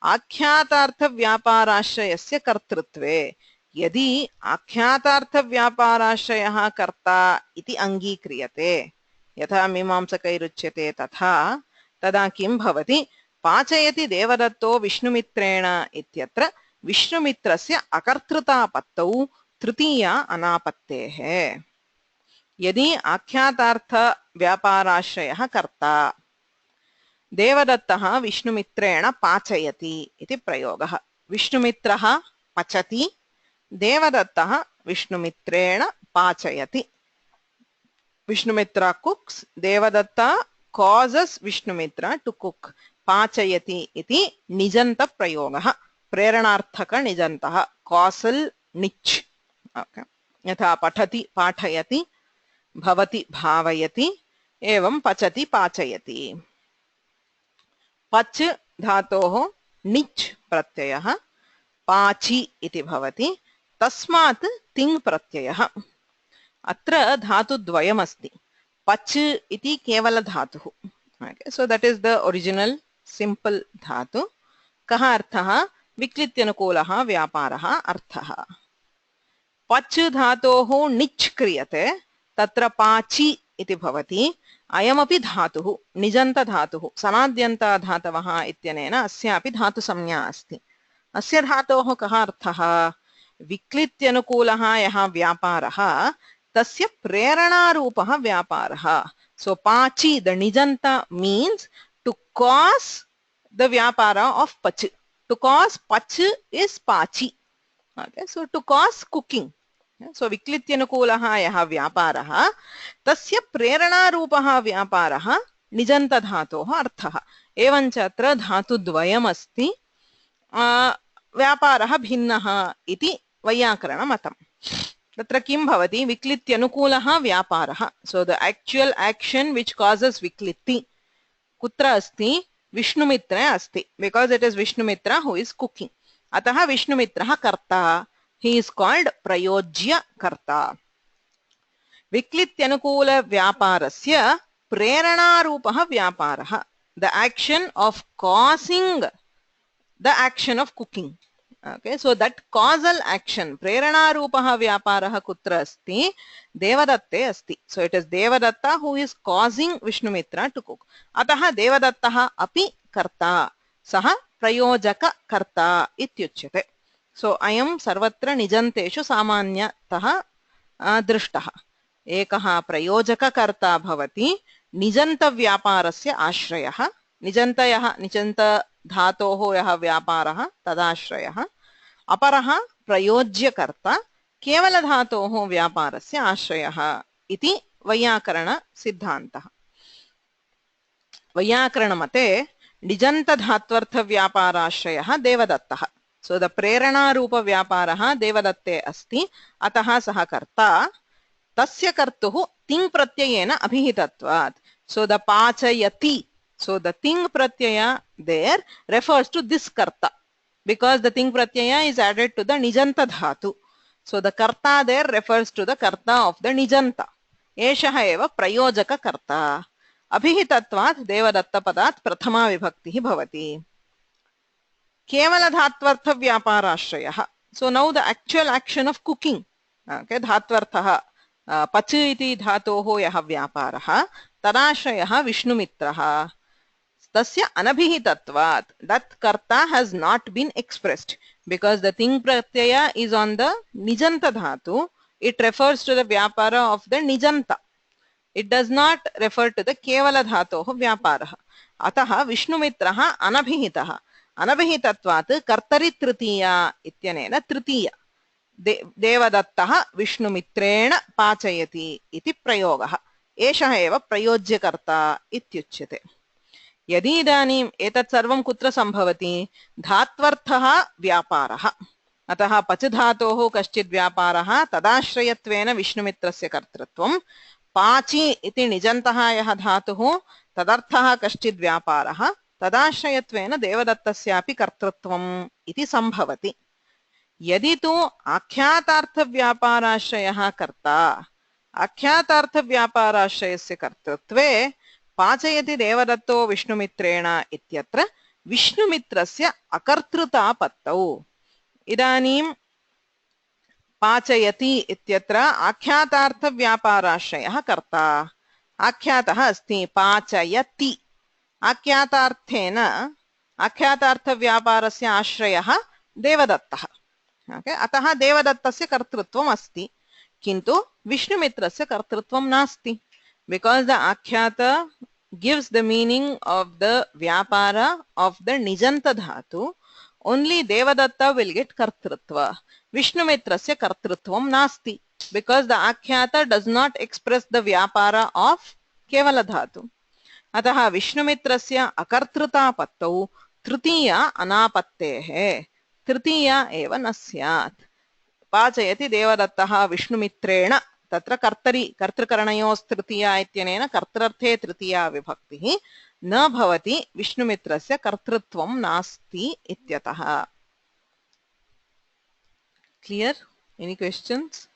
आख्यातार्थव्यापाराश्रयस्य कर्तृत्वे यदि आख्यातार्थव्यापाराश्रयः कर्ता इति अङ्गीक्रियते, यथा मीमांसकैरुच्यते तथा, तदा किं भवति? पाचयति देवदत्तो विष्णुमित्रेण इत्यत्र विष्णुमित्रस्य अकर्तृतापत्तौ तृतीया अनापत्तेः। यदि आख्यातार्थव्यापाराश्रयः कर्ता, देवदत्तः विष्णुमित्रेण पाचयति इति प्रयोगः। विष्णुमित्रः पचति, देवदत्तः विष्णुमित्रेण पाचयति। विष्णुमित्रा cooks, Devdatta causes विष्णुमित्रा to cook. पाचयति इति निजन्त प्रयोगः, प्रेरणार्थक निजन्तः, causal निच्। यथा पठति पाठयति, भवति भावयति, एवं पचति पाचयति। पच् धातोः निच् प्रत्ययः पाचि इति भवति, तस्मात् तिङ् प्रत्ययः। अत्र धातुद्वयमस्ति। पच् इति केवल धातुः, so that is the original simple धातु। कः अर्थः? विक्लित्यनुकूलः व्यापारः अर्थः। पच् धातोः निच् क्रियते, तत्र पाचि इति भवति अयमपि धातुः निजन्तधातुः सनाद्यन्ताधातवः इत्यनेन अस्यापि धातुसंज्ञा अस्ति अस्य धातोः कः अर्थः विक्लित्यनुकूलः यः व्यापारः तस्य प्रेरणारूपः व्यापारः so pachi the nijanta means to cause the vyapara of pach to cause pach is pachi okay so to cause cooking so विक्लित्यनुकूलः यः व्यापारः तस्य प्रेरणारूपः व्यापारः निजन्तधातोः अर्थः एवञ्च अत्र धातुद्वयमस्ति व्यापारः भिन्नः इति वैयाकरणमतम् तत्र किं भवति विक्लित्यनुकूलः व्यापारः so the actual action which causes विक्लित्ति कुत्र अस्ति विष्णुमित्रे अस्ति because it is Vishnumitra who is cooking अतः विष्णुमित्रः कर्ता he is called प्रयोज्य कर्ता विक्लित्यनुकूल व्यापारस्य प्रेरणारूपः व्यापारः the action of causing the action of cooking okay so that causal action प्रेरणारूपः व्यापारः कुत्र अस्ति देवदत्ते अस्ति so it is devadatta who is causing Vishnumitra to cook अतः देवदत्तः अपि कर्ता सः प्रयोजक कर्ता इत्युच्यते so अयं सर्वत्र निजन्तेषु सामान्यतः दृष्टः एकः प्रयोजककर्ता भवति निजन्तव्यापारस्य आश्रयः निजन्तयः निजन्त धातोः यः व्यापारः तदाश्रयः अपरः प्रयोज्यकर्ता केवलधातोः व्यापारस्य आश्रयः इति वैयाकरणसिद्धान्तः वैयाकरणमते निजन्तधात्वर्थव्यापाराश्रयः देवदत्तः so the प्रेरणारूपव्यापारः देवदत्ते अस्ति अतः सः कर्ता तस्य कर्तुः तिङ् प्रत्ययेन अभिहितत्वात् so the पाचयति so the ting pratyaya there refers to this karta because the ting pratyaya is added to the nijanta dhatu so the karta there refers to the karta of the nijanta एषः एव प्रयोजक कर्ता अभिहितत्वात् देवदत्त पदात् प्रथमा विभक्तिः भवति केवल धात्वर्थ व्यापाराश्रयः so now the actual action of cooking okay धात्वर्थः पच इति धातोः यः व्यापारः तदाश्रयः विष्णुमित्रः तस्य अनभिहितत्वात् that karta has not been expressed because the ting pratyaya is on the nijanta dhatu it refers to the vyapara of the nijanta it does not refer to the kevala dhatoh vyaparah atah Vishnumitrah anabhihitah अनभिहितत्वात् कर्तरि तृतीया इत्यनेन तृतीया देवदत्तः विष्णुमित्रेण पाचयति इति प्रयोगः एषः एव प्रयोज्यकर्ता इत्युच्यते यदि इदानीम् एतत् सर्वं कुत्र सम्भवति धात्वर्थः व्यापारः अतः पच धातोः कश्चित् व्यापारः तदाश्रयत्वेन विष्णुमित्रस्य कर्तृत्वं पाचि इति निजन्तः यः धातुः तदर्थः कश्चित् व्यापारः तदाश्रयत्वेन देवदत्तस्यापि कर्तृत्वम् इति सम्भवति यदि तु आख्यातार्थव्यापाराश्रयः कर्ता आख्यातार्थव्यापाराश्रयस्य कर्तृत्वे पाचयति देवदत्तो विष्णुमित्रेण इत्यत्र विष्णुमित्रस्य अकर्तृतापत्तौ इदानीं पाचयति इत्यत्र आख्यातार्थव्यापाराश्रयः कर्ता आख्यातः अस्ति पाचयति आख्यातार्थेन आख्यातार्थव्यापारस्य आश्रयः देवदत्तः अतः देवदत्तस्य कर्तृत्वम् अस्ति किन्तु विष्णुमित्रस्य कर्तृत्वं नास्ति because the akhyata gives the meaning of the vyapara of the nijanta dhatu only devadatta will get kartrutva Vishnumitrasya kartrutvam nasti because the akhyata does not express the vyapara of kevala dhatu अतः विष्णुमित्रस्य अकर्तृतापत्तौ तृतीया अनापत्तेः तृतीया एव न स्यात् पाचयति देवदत्तः विष्णुमित्रेण तत्र कर्तरि कर्तृकरणयोस्तृतीया इत्यनेन कर्तृर्थे तृतीया विभक्तिः न भवति विष्णुमित्रस्य कर्तृत्वं नास्ति इत्यतः क्लियर एनी क्वेश्चन्स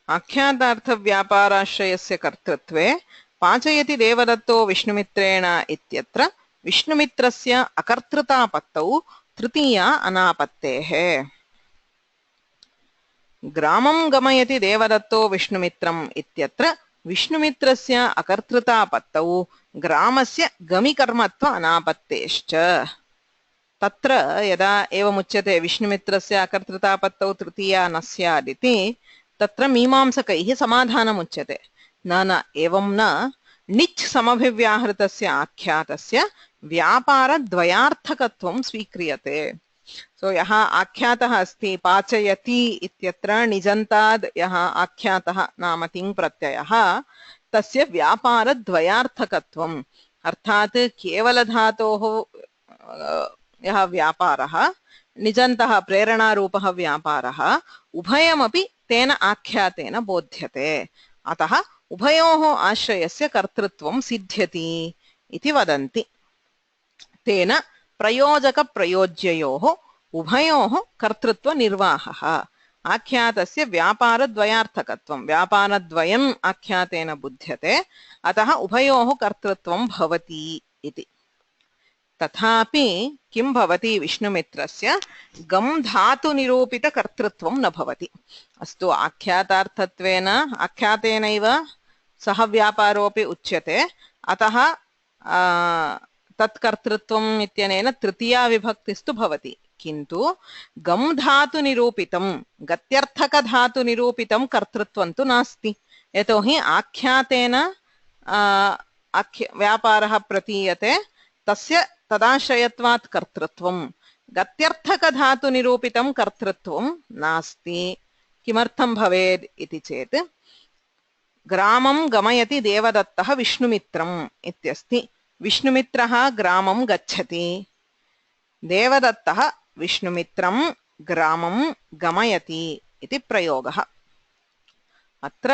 आख्यातार्थव्यापाराश्रयस्य कर्तृत्वे पाचयति देवदत्तो विष्णुमित्रेण इत्यत्र विष्णुमित्रस्य अकर्तृतापत्तौ तृतीया अनापत्तेः। ग्रामं गमयति देवदत्तो विष्णुमित्रम् इत्यत्र विष्णुमित्रस्य अकर्तृतापत्तौ ग्रामस्य गमिकर्मत्व अनापत्तेश्च। तत्र यदा एवमुच्यते विष्णुमित्रस्य अकर्तृतापत्तौ तृतीया न स्यादिति तत्र मीमांसकैः समाधानमुच्यते। न एवं न, णिच् समभिव्याहृतस्य आख्यातस्य व्यापारद्वयार्थकत्वं स्वीक्रियते। सो यः आख्यातः अस्ति पाचयति इत्यत्र निजन्ताद् यः आख्यातः नाम तिङ् प्रत्ययः तस्य व्यापारद्वयार्थकत्वम्, अर्थात् केवलधातोः यः व्यापारः निजन्तः प्रेरणारूपः व्यापारः उभयमपि तेन आख्यातेन बोध्यते। अतः उभयोः आश्रयस्य कर्तृत्वं सिद्ध्यति इति वदन्ति। तेन प्रयोजकप्रयोज्ययोः उभयोः कर्तृत्वनिर्वाहः। आख्यातस्य व्यापारद्वयार्थकत्वं, व्यापारद्वयम् आख्यातेन बुध्यते, अतः उभयोः कर्तृत्वं भवति इति। तथापि किं भवति, विष्णुमित्रस्य गम् धातुनिरूपितकर्तृत्वं न भवति। अस्तु, आख्यातार्थत्वेन आख्यातेनैव सः व्यापारोऽपि उच्यते, अतः तत्कर्तृत्वम् इत्यनेन तृतीया विभक्तिस्तु भवति। किन्तु गम् धातुनिरूपितं गत्यर्थकधातुनिरूपितं कर्तृत्वं तु नास्ति। यतोहि आख्यातेन व्यापारः प्रतीयते, तस्य तदाश्रयत्वात् कर्तृत्वं, गत्यर्थकधातुनिरूपितं कर्तृत्वं नास्ति। किमर्थं भवेत् इति चेत्, ग्रामं गमयति देवदत्तः विष्णुमित्रम् इत्यस्ति। विष्णुमित्रः ग्रामं गच्छति, देवदत्तः विष्णुमित्रं ग्रामं गमयति इति प्रयोगः। अत्र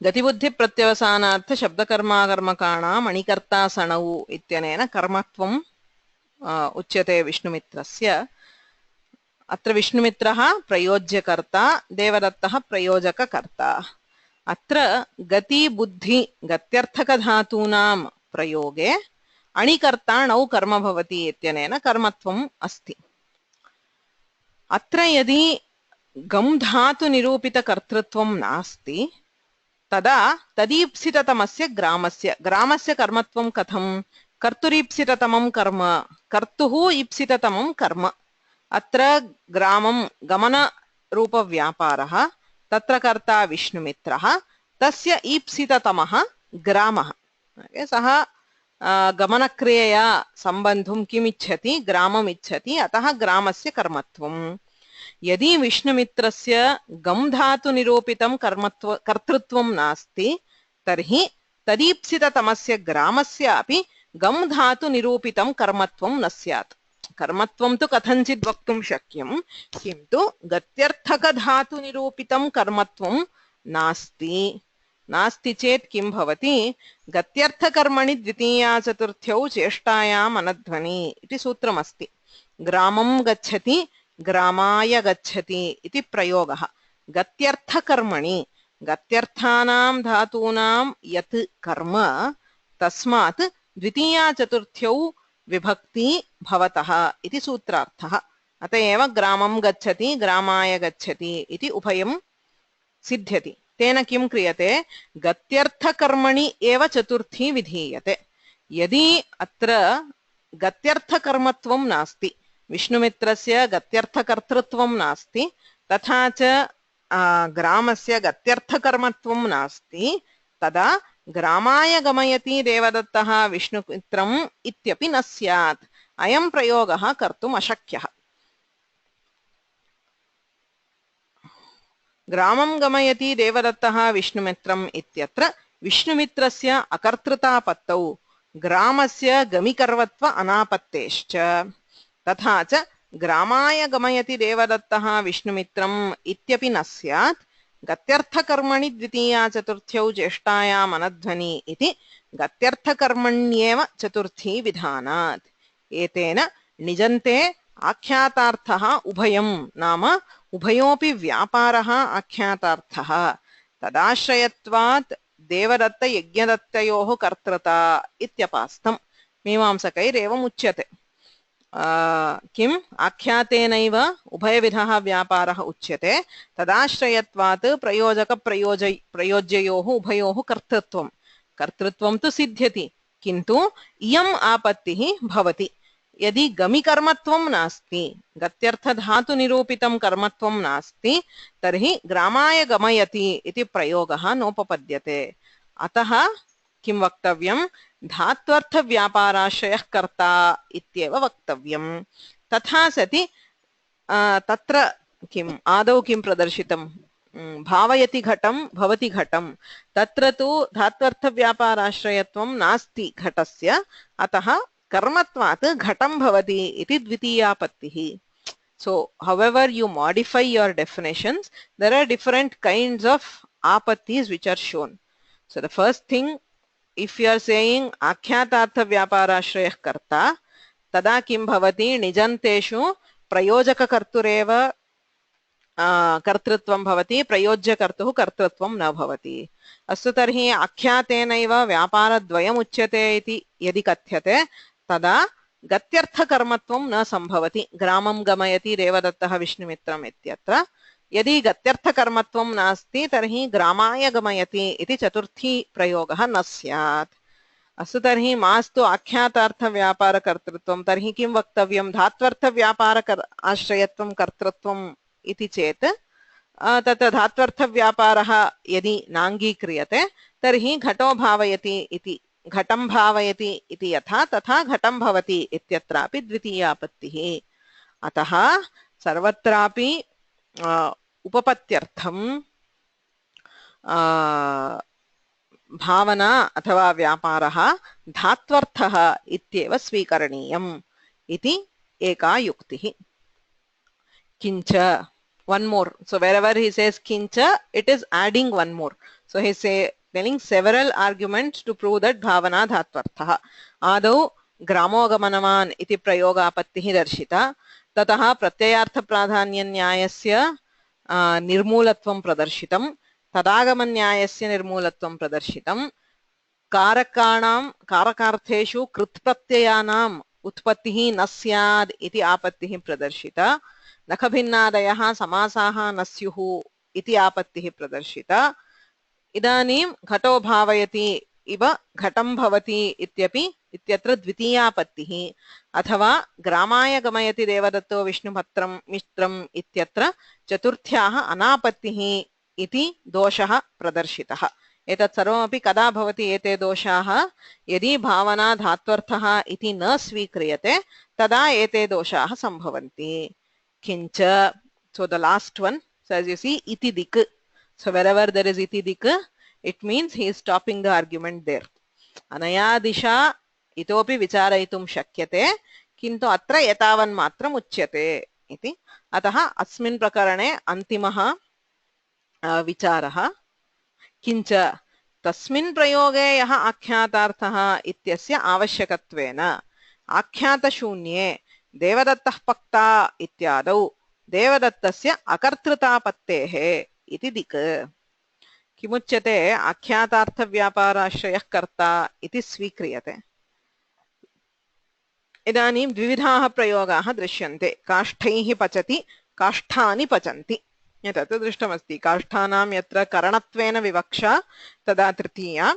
गतिबुद्धिप्रत्यवसानार्थ शब्दकर्माकर्मकाणाम् अणिकर्तासणौ इत्यनेन कर्मत्वम् उच्यते विष्णुमित्रस्य। अत्र विष्णुमित्रः प्रयोज्यकर्ता, देवदत्तः प्रयोजककर्ता। अत्र गति बुद्धि गत्यर्थकधातूनां प्रयोगे अणिकर्ताणौ कर्म भवति इत्यनेन कर्मत्वम् अस्ति। अत्र यदि गम् धातुनिरूपितकर्तृत्वं नास्ति तदा तदीप्सिततमस्य ग्रामस्य कर्मत्वं कथं, कर्तुरीप्सिततमं कर्म, कर्तुः ईप्सिततमं कर्म। अत्र ग्रामं गमनरूपव्यापारः, तत्र कर्ता विष्णुमित्रः, तस्य ईप्सिततमः ग्रामः। सः गमनक्रियया सम्बन्धुं किमिच्छति, ग्रामम् इच्छति, अतः ग्रामस्य कर्मत्वम्। यदि विष्णुमित्रस्य गम् धातुनिरूपितं कर्तृत्वं नास्ति तर्हि तदीप्सिततमस्य ग्रामस्य अपि गम् धातुनिरूपितं कर्मत्वं न स्यात्। कर्मत्वं तु कथञ्चित् वक्तुं शक्यं, किन्तु गत्यर्थकधातुनिरूपितं कर्मत्वं नास्ति चेत् किं भवति, गत्यर्थकर्मणि द्वितीया चतुर्थ्यौ चेष्टायाम् अनध्वनि इति सूत्रमस्ति। ग्रामं गच्छति, ग्रामाय गच्छति इति प्रयोगः। गत्यर्थकर्मणि गत्यर्थानां धातूनां यत् कर्म, तस्मात् द्वितीया चतुर्थ्यौ विभक्ति भवतः इति सूत्रार्थः। अत एव ग्रामं गच्छति, ग्रामाय गच्छति इति उभयं सिद्ध्यति। तेन किं क्रियते, गत्यर्थकर्मणि एव चतुर्थी विधीयते। यदि अत्र गत्यर्थकर्मत्वं नास्ति, विष्णुमित्रस्य गत्यर्थकर्तृत्वं नास्ति, तथा च ग्रामस्य गत्यर्थकर्मत्वं नास्ति, तदा ग्रामाय गमयति देवदत्तः विष्णुमित्रम् इत्यपि न स्यात्। अयं प्रयोगः कर्तुम् अशक्यः। ग्रामं गमयति देवदत्तः विष्णुमित्रम् इत्यत्र विष्णुमित्रस्य अकर्तृतापत्तौ ग्रामस्य गमिकर्वत्व अनापत्तेश्च। तथा च ग्रामाय गमयति देवदत्तः विष्णुमित्रम् इत्यपि न स्यात्। गत्यर्थकर्मणि द्वितीया चतुर्थ्यौ चेष्टायाम् अनध्वनि इति गत्यर्थकर्मण्येव चतुर्थी विधानात्। एतेन निजन्ते आख्यातार्थः उभयं, नाम उभयोऽपि व्यापारः आख्यातार्थः, तदाश्रयत्वात् देवदत्त यज्ञदत्तयोः कर्तृता इत्यपास्तम् मीमांसकैरेवम् उच्यते किम् आख्यातेनैव उभयविधः व्यापारः उच्यते तदाश्रयत्वात् प्रयोज्ययोः उभयोः कर्तृत्वं तु सिद्ध्यति किन्तु इयम् आपत्तिः भवति यदि गमिकर्मत्वं नास्ति गत्यर्थधातुनिरूपितं कर्मत्वं नास्ति तर्हि ग्रामाय गमयति इति प्रयोगः नोपपद्यते अतः किं वक्तव्यं धात्वर्थव्यापाराश्रयः कर्ता इत्येव वक्तव्यं तथा सति तत्र किम् आदौ किं प्रदर्शितं भावयति घटं भवति घटं तत्र तु धात्वर्थव्यापाराश्रयत्वं नास्ति घटस्य अतः कर्मत्वात् घटं भवति इति द्वितीयापत्तिः so however you modify your definitions there are different kinds of apattis which are shown so the first thing if you are saying आख्यातार्थ व्यापाराश्रयः कर्ता तदा किं भवति निजन्तेषु प्रयोजककर्तुरेव कर्तृत्वं भवति प्रयोज्यकर्तुः कर्तृत्वं न भवति अस्तु तर्हि आख्यातेनैव व्यापारद्वयम् उच्यते इति यदि कथ्यते तदा गत्यर्थकर्मत्वं न सम्भवति ग्रामं गमयति देवदत्तः विष्णुमित्रम् इत्यत्र यदि गत्यर्थकर्मत्वं नास्ति तर्हि ग्रामाय गमयति इति चतुर्थी प्रयोगः न स्यात् अस्तु तर्हि मास्तु आख्यातार्थव्यापारकर्तृत्वं तर्हि किं वक्तव्यं धात्वर्थव्यापार आश्रयत्वं कर्तृत्वम् इति चेत् तत्र धात्वर्थव्यापारः यदि नाङ्गीक्रियते तर्हि घटो भावयति इति घटं भावयति इति यथा तथा घटं भवति इत्यत्रापि द्वितीयापत्तिः अतः सर्वत्रापि उपपत्त्यर्थं भावना अथवा व्यापारः धात्वर्थः इत्येव स्वीकरणीयम् इति एका युक्तिः किञ्च one more so wherever he says kincha it is adding one more so he say telling several arguments to prove that bhavana dhatvartha adau gramogamanavan iti prayogaapattihi darshita tatah pratyayartha pradhanya nyayasya nirmoolatvam pradarshitam tadagamannyayasya nirmoolatvam pradarshitam कारकाणां कारकार्थेषु कृत्प्रत्ययानां उत्पत्तिः न स्याद् इति आपत्तिः प्रदर्शिता नखभिन्नादयः समासाः न स्युः इति आपत्तिः प्रदर्शिता इदानीं घटो भावयति इव घटं भवति इत्यपि इत्यत्र द्वितीयापत्तिः अथवा ग्रामाय गमयति देवदत्तो मित्रम् इत्यत्र चतुर्थ्याः अनापत्तिः इति दोषः प्रदर्शितः एतत् सर्वमपि कदा भवति एते दोषाः यदि भावना धात्वर्थः इति न स्वीक्रियते तदा एते दोषाः सम्भवन्ति किञ्च so the last one so as you see iti dik so wherever there is iti dik it means he is stopping the argument there anaya disha itopi vicarayitum shakyate किन्तु अत्र एतावन् मात्रम् उच्यते इति अतः अस्मिन् प्रकरणे अन्तिमः विचारः किञ्च तस्मिन् प्रयोगे यः आख्यातार्थः इत्यस्य आवश्यकत्वेन आख्यातशून्ये देवदत्तः पक्ता इत्यादौ देवदत्तस्य अकर्तृतापत्तेः इति दिक् किमुच्यते आख्यातार्थव्यापाराश्रयः कर्ता इति स्वीक्रियते इदानीं द्विविधाः प्रयोगाः दृश्यन्ते काष्ठैः पचति काष्ठानि पचन्ति एतत् दृष्टमस्ति काष्ठानां यत्र करणत्वेन विवक्षा तदा तृतीया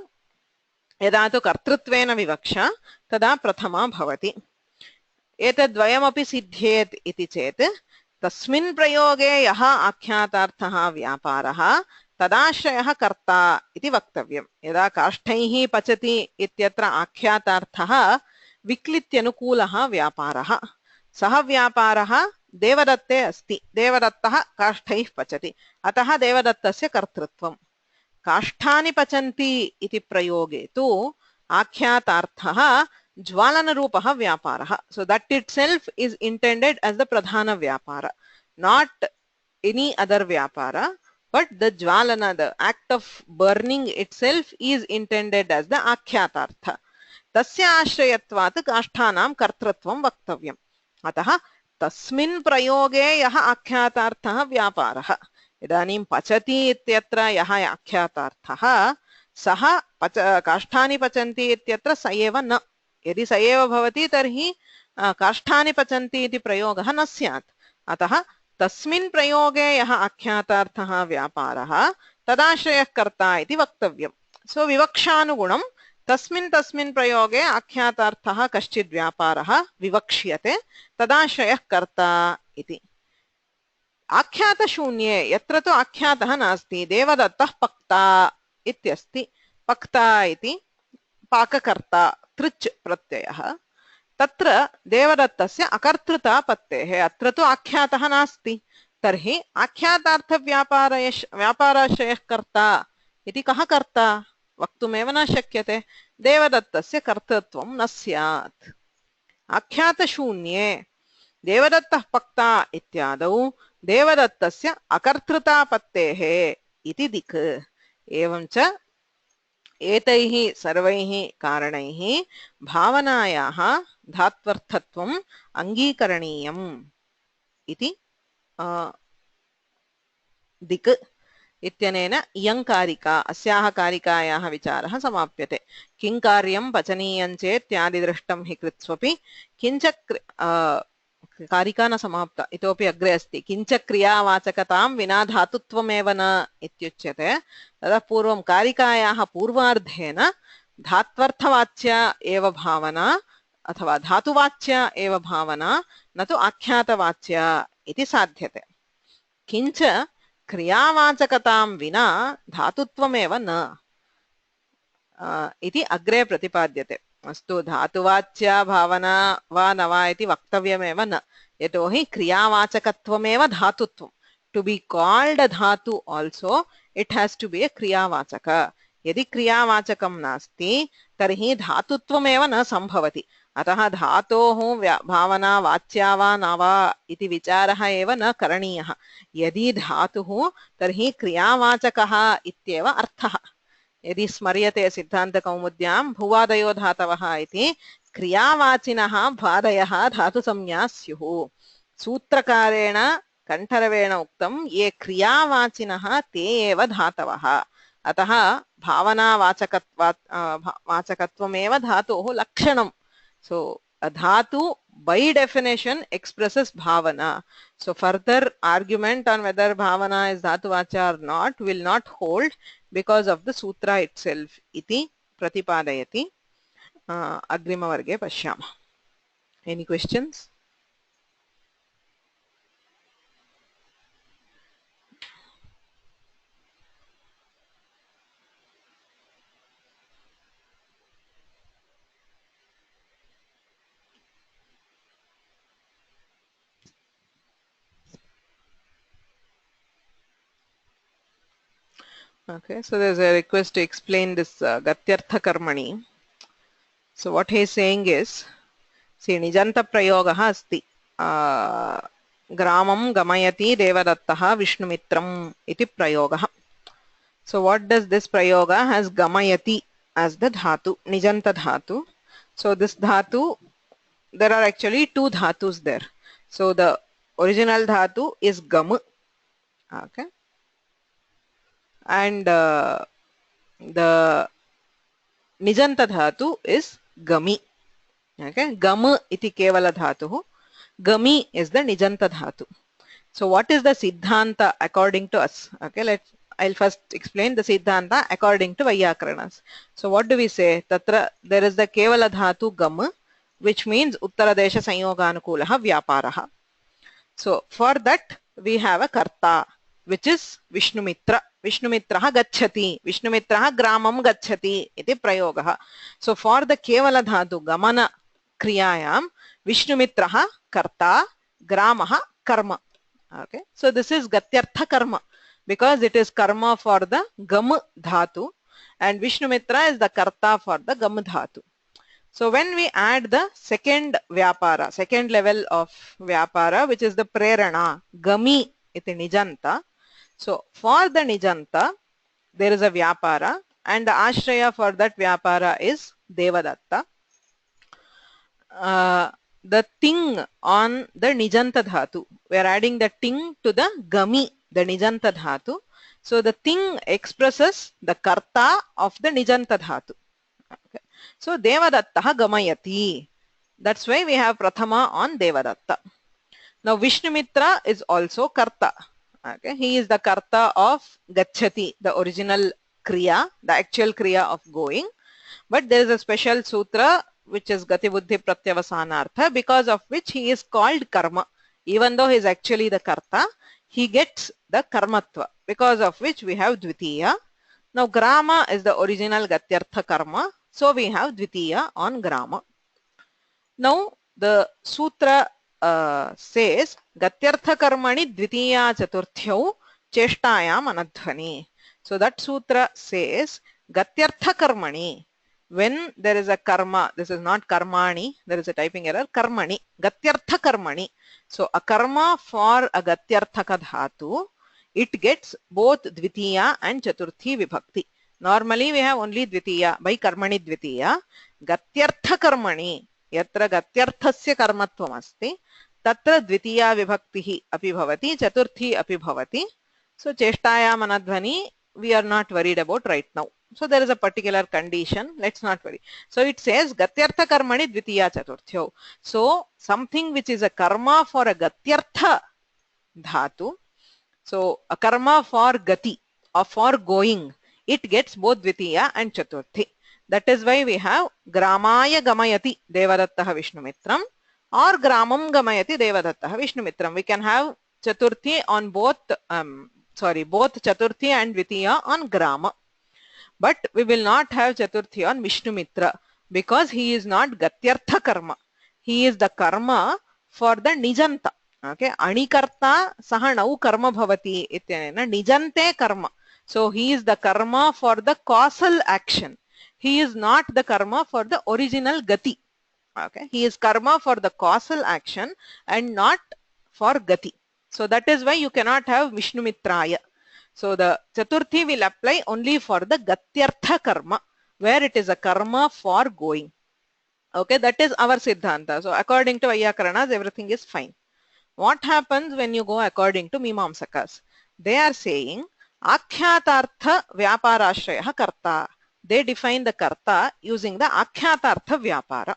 यदा तु कर्तृत्वेन विवक्षा तदा प्रथमा भवति एतद्वयमपि सिद्ध्येत् इति चेत् तस्मिन् प्रयोगे यः आख्यातार्थः व्यापारः तदाश्रयः कर्ता इति वक्तव्यं यदा काष्ठैः पचति इत्यत्र आख्यातार्थः विक्लित्यनुकूलः व्यापारः सः व्यापारः देवदत्ते अस्ति देवदत्तः काष्ठैः पचति अतः देवदत्तस्य कर्तृत्वं काष्ठानि पचन्ति इति प्रयोगे तु आख्यातार्थः ज्वालनरूपः व्यापारः so that itself is intended as the pradhana vyapara not any other vyapara but the jwalana the act of burning itself is intended as the आख्यातार्थ तस्य आश्रयत्वात् काष्ठानां कर्तृत्वं वक्तव्यम् अतः तस्मिन् प्रयोगे यः आख्यातार्थः व्यापारः इदानीं पचति इत्यत्र यः आख्यातार्थः सः काष्ठानि पचन्ति इत्यत्र स एव न, यदि स एव भवति तर्हि काष्ठानि पचन्ति इति प्रयोगः न स्यात्। अतः तस्मिन् प्रयोगे यः आख्यातार्थः व्यापारः तदाश्रयः कर्ता इति वक्तव्यम्। सो विवक्षानुगुणं तस्मिन् प्रयोगे आख्यातार्थः कश्चित् व्यापारः विवक्ष्यते, तदाश्रयः कर्ता इति। आख्यातशून्ये यत्र तु आख्यातः नास्ति, देवदत्तः पक्ता इत्यस्ति, पक्ता इति पाककर्ता तृच् प्रत्ययः, तत्र देवदत्तस्य अकर्तृतापत्तेः, अत्र तु आख्यातः नास्ति, तर्हि आख्यातार्थव्यापाराश्रयः कर्ता इति कः कर्ता वक्तुमेव न शक्यते, देवदत्तस्य कर्तृत्वं न स्यात्। आख्यातशून्ये देवदत्तः पक्ता इत्यादौ देवदत्तस्य अकर्तृतापत्तेः इति दिक्। एवं च एतैः सर्वैः कारणैः भावनायाः धात्वर्थत्वम् अङ्गीकरणीयम् इति दिक् इत्यनेन इयं कारिका, अस्याः कारिकायाः विचारः समाप्यते। किं कार्यं पचनीयं चेत्यादिदृष्टं हि कृत्स्वपि किञ्च कारिका न समाप्ता, इतोपि अग्रे अस्ति। किञ्च क्रियावाचकतां विना धातुत्वमेव न इत्युच्यते। ततः पूर्वं कारिकायाः पूर्वार्धेन धात्वर्थवाच्या एव भावना अथवा धातुवाच्या एव भावना न तु आख्यातवाच्या इति साध्यते। किञ्च क्रियावाचकतां विना धातुत्वमेव न इति अग्रे प्रतिपाद्यते। अस्तु, धातुवाच्या भावना वा न वा इति वक्तव्यमेव न, यतोहि क्रियावाचकत्वमेव धातुत्वं। टु बी कॉल्ड अ धातु also it has to be a क्रियावाचक। यदि क्रियावाचकं नास्ति तर्हि धातुत्वमेव न संभवति। अतः धातोः भावना वाच्या वा न वा इति विचारः एव न करणीयः। यदि धातुः तर्हि क्रियावाचकः इत्येव अर्थः। यदि स्मर्यते सिद्धान्तकौमुद्यां भुवादयो धातवः इति, क्रियावाचिनः भादयः धातुसंज्ञा स्युः। सूत्रकारेण कण्ठरवेण उक्तं ये क्रियावाचिनः ते एव धातवः। अतः भावनावाचकत्वमेव धातोः लक्षणं। सो a dhatu by definition expresses bhavana. So further argument on whether bhavana is dhatuvacha or not will not hold because of the sutra itself. Iti pratipadayati. Agrima varge pashyama. Any questions? Okay, so there's a request to explain this Gatyartha Karmani. So what he is saying is, see, Nijanta Prayogaha asti Gramam Gamayati Devadattaha Vishnumitram iti Prayogaha. So what does this Prayoga has Gamayati as the dhatu, Nijanta dhatu. So this dhatu, there are actually two dhatus there. So the original dhatu is Gam. Okay. And the Nijanta dhatu is Gami. Okay, Gam iti kevala dhatu, Gami is the Nijanta dhatu. So what is the Siddhanta according to us? Okay, I'll first explain the Siddhanta according to Vaiyakarnas. So what do we say? Tatra there is the kevala dhatu Gam, which means Uttaradesha Sanyoganukulaha Vyaparaha. So for that we have a Karta, which is Vishnumitra. Vishnumitraha gacchati, Vishnumitraha gramam gacchati iti prayogaha. So for the kevala dhatu gamana kriyayam, Vishnumitraha karta, gramaha karma. Okay, so this is gatyartha karma because it is karma for the gam dhatu and Vishnumitra is the karta for the gam dhatu. So when we add the second vyapara, second level of vyapara, which is the prerana, gami iti nijanta. So for the Nijanta, there is a Vyapara and the Ashraya for that Vyapara is Devadatta. The ting on the Nijanta Dhatu, we are adding the ting to the Gami the nijanta dhatu. So the thing expresses the karta of the nijanta dhatu. Okay. So Devadattaha gamayati. That's why we have prathama on Devadatta. Now Vishnumitra is also karta. Okay. He is the karta of gachati, the original kriya, the actual kriya of going. But there is a special sutra which is Gati Buddhi Pratyavasanartha, because of which he is called karma. Even though he is actually the karta, he gets the karmatva, because of which we have dvitiya. Now grama is the original gatyartha karma, so we have dvitiya on grama. Now the sutra says gatyartha karmani dvitiya chaturthyau cheshtayam anadhvani. So that sutra says gatyartha karmani, when there is a karma, this is not karmani, there is a typing error, karmani, gatyartha karmani. So a karma for a gatyarthaka dhatu, it gets both dvitiya and chaturthi vibhakti. Normally we have only dvitiya, by karmani dvitiya. Gatyartha karmani, yatra gatyarthasya karmatvam asti, tatra dvitiya vibhaktihi api bhavati, chaturthi api bhavati. So cheshtayam anadhvani, we are not worried about right now. So there is a particular condition, let's not worry. So it says gatyartha karmani dvitiya chaturthyo. So something which is a karma for a gatyartha dhatu, so a karma for gati or for going, it gets both dvitiya and chaturthi. That is why we have gramaya gamayati devadattaha vishnumitram or gramam gamayati devadattaha vishnumitram. We can have chaturthi on both, both chaturthi and dvitiya on grama. But we will not have chaturthi on Vishnumitra, because he is not gatyartha karma. He is the karma for the nijanta. Okay, anikarta saha nau karma bhavati ityanena nijante karma. So he is the karma for the causal action. He is not the karma for the original gati. Okay, he is karma for the causal action and not for gati. So that is why you cannot have Vishnumitraya. So the chaturthi will apply only for the gatyartha karma, where it is a karma for going. Okay, that is our siddhanta. So according to Vyakarana's, everything is fine. What happens when you go according to Mimamsakas? They are saying akhyātartha vyaparāshrayah karta. They define the karta using the akhyātartha vyapara.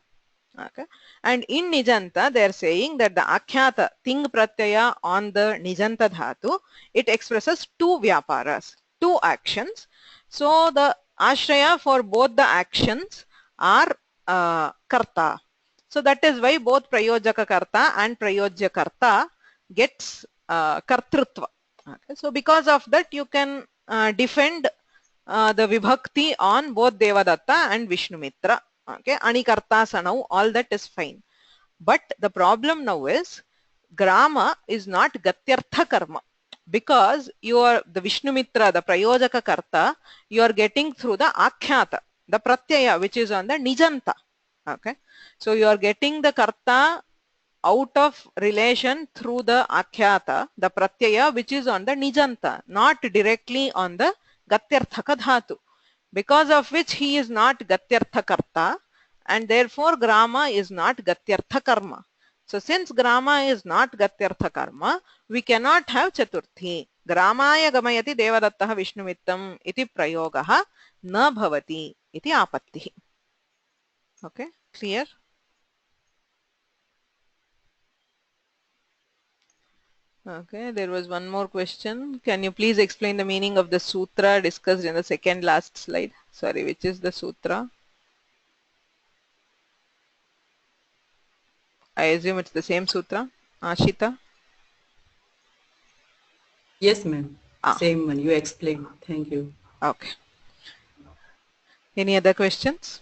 Okay, and in nijanta they are saying that the akhyata ting pratyaya on the nijanta dhatu, it expresses two vyaparas, two actions. So the ashraya for both the actions are karta. So that is why both prayojaka karta and prayojya karta gets kartrutva. Okay, so because of that you can defend the vibhakti on both Devadatta and Vishnumitra. Okay, anikarta sanau, all that is fine. But the problem now is grama is not gatyartha karma, because you are the Vishnumitra, the prayojaka karta, you are getting through the akhyata, the pratyaya, which is on the nijanta. Okay, so you are getting the karta out of relation through the akhyata, the pratyaya, which is on the nijanta, not directly on the gatyarthaka dhatu, because of which he is not gatyartha karta, and therefore grama is not gatyartha karma. So since grama is not gatyartha karma, we cannot have chaturthi. Gramaya gamayati devadattaha vishnumittam iti prayogaha na bhavati iti apattihi. Okay, clear? Okay, there was one more question. Can you please explain the meaning of the sutra discussed in the second last slide? Sorry, which is the sutra? I assume it's the same sutra. Ashita? Yes, ma'am. Same one. You explained. Thank you. Okay. Any other questions?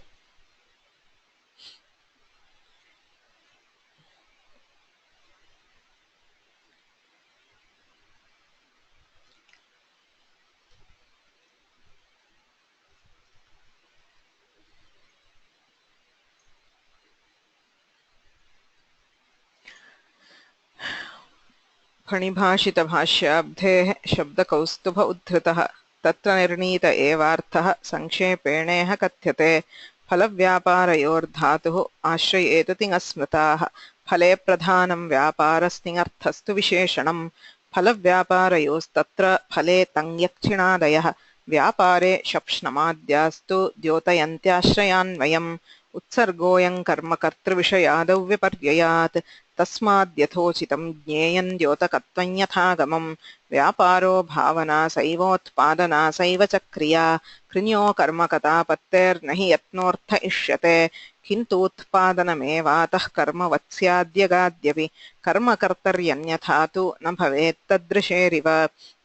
फणिभाषितभाष्याब्धेः शब्दकौस्तुभ उद्धृतः तत्र निर्णीत एवार्थः संक्षेपेणेह कथ्यते फलव्यापारयोर्धातुः आश्रयेत तिङस्मृताः फले प्रधानं व्यापारस्तिङर्थस्तु विशेषणं फलव्यापारयोस्तत्र फले तङ्यक्षिणादयः व्यापारे शप्ष्णमाद्यास्तु द्योतयन्त्याश्रयान्वयम् उत्सर्गोऽयं कर्मकर्तृविषयादौ विपर्ययात् तस्माद्यथोचितं ज्ञेयं द्योतकत्वं यथागमम् व्यापारो भावना सैवोत्पादना सैव च क्रिया कृन्यो कर्मकतापत्तेर्न हि यत्नोऽर्थ इष्यते किन्तूत्पादनमेवातः कर्मवत्स्याद्यगाद्यपि कर्मकर्तर्यन्यथा तु न भवेत् तदृशेरिव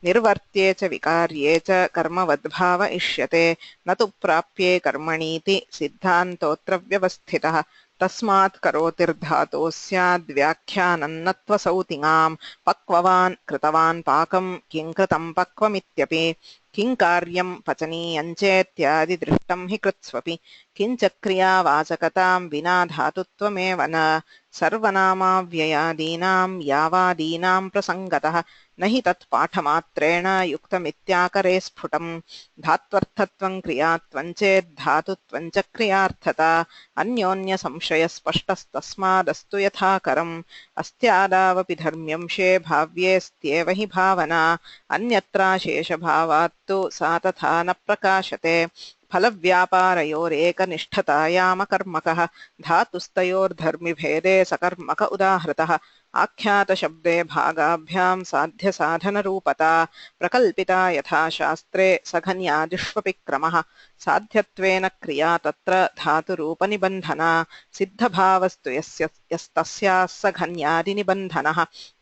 निर्वर्त्ये च विकार्ये च कर्मवद्भाव इष्यते न तु प्राप्ये कर्मणीति सिद्धान्तोऽत्र व्यवस्थितः तस्मात् करोतिर्धातोः स्याद्व्याख्यानन्नत्वसौतिङाम् पक्ववान् कृतवान् पाकं किं कृतं पक्वमित्यपि किं कार्यं पचनीयं चेत्यादि दृष्टं हि कृत्स्वपि किञ्च क्रियावाचकतां विना धातुत्वमेव न सर्वनामाव्ययादीनां यावादीनां प्रसङ्गतः न हि तत्पाठमात्रेण युक्तमित्याकरे स्फुटम् धात्वर्थत्वं क्रियात्वं चेद्धातुत्वं च क्रियार्थता अन्योन्यसंशयस्पष्टस्तस्मादस्तु यथाकरम् अस्त्यादावपि धर्म्यंशे भाव्येऽस्त्येव हि भावना अन्यत्राशेषभावात्तु सा तथा न प्रकाशते फलव्यापारयोरेकनिष्ठतायामकर्मकः धातुस्तयोर्धर्मिभेदे सकर्मक उदाहृतः आख्यातशब्दे भागाभ्यां साध्यसाधनरूपता प्रकल्पिता यथा शास्त्रे सघन्यादिष्वपि क्रमः साध्यत्वेन क्रिया तत्र धातुरूपनिबन्धना सिद्धभावस्तु यस्तस्याः सघन्यादिनिबन्धनः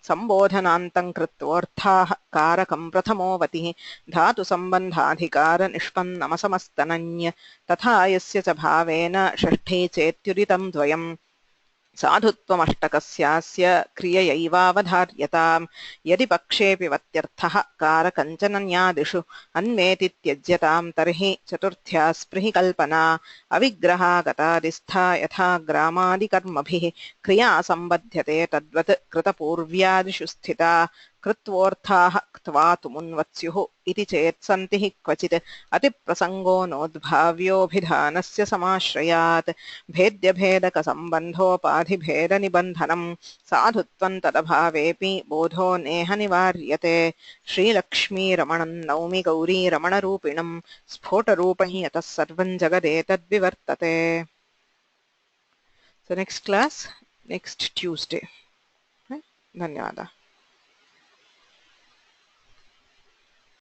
संबोधनान्तं कृत्वोऽर्थाः कारकं प्रथमोऽवतिः धातुसम्बन्धाधिकारनिष्पन्नमसमस्तनन्य तथा यस्य च भावेन षष्ठी चेत्युदितं द्वयम् साधुत्वमष्टकस्यास्य क्रिययैवावधार्यताम् यदि पक्षेऽपि वत्यर्थः कारकञ्चनन्यादिषु अन्वेति त्यज्यतां तर्हि चतुर्थ्या स्पृहि कल्पना अविग्रहागतादिस्था यथा ग्रामादिकर्मभिः क्रिया सम्बध्यते तद्वत् कृतपूर्व्यादिषु स्थिता कृत्वोऽर्थाः क्त्वा तुमुन्वत्स्युः इति चेत् सन्ति हि क्वचित् अतिप्रसङ्गो नोद्भाव्योऽभिधानस्य समाश्रयात् भेद्यभेदकसम्बन्धोपाधिभेदनिबन्धनं साधुत्वं तदभावेऽपि बोधो नेह निवार्यते श्रीलक्ष्मीरमणं नौमि गौरीरमणरूपिणं स्फोटरूपं यतः सर्वं जगदेतद्विवर्तते. So next class, next Tuesday. धन्यवादः.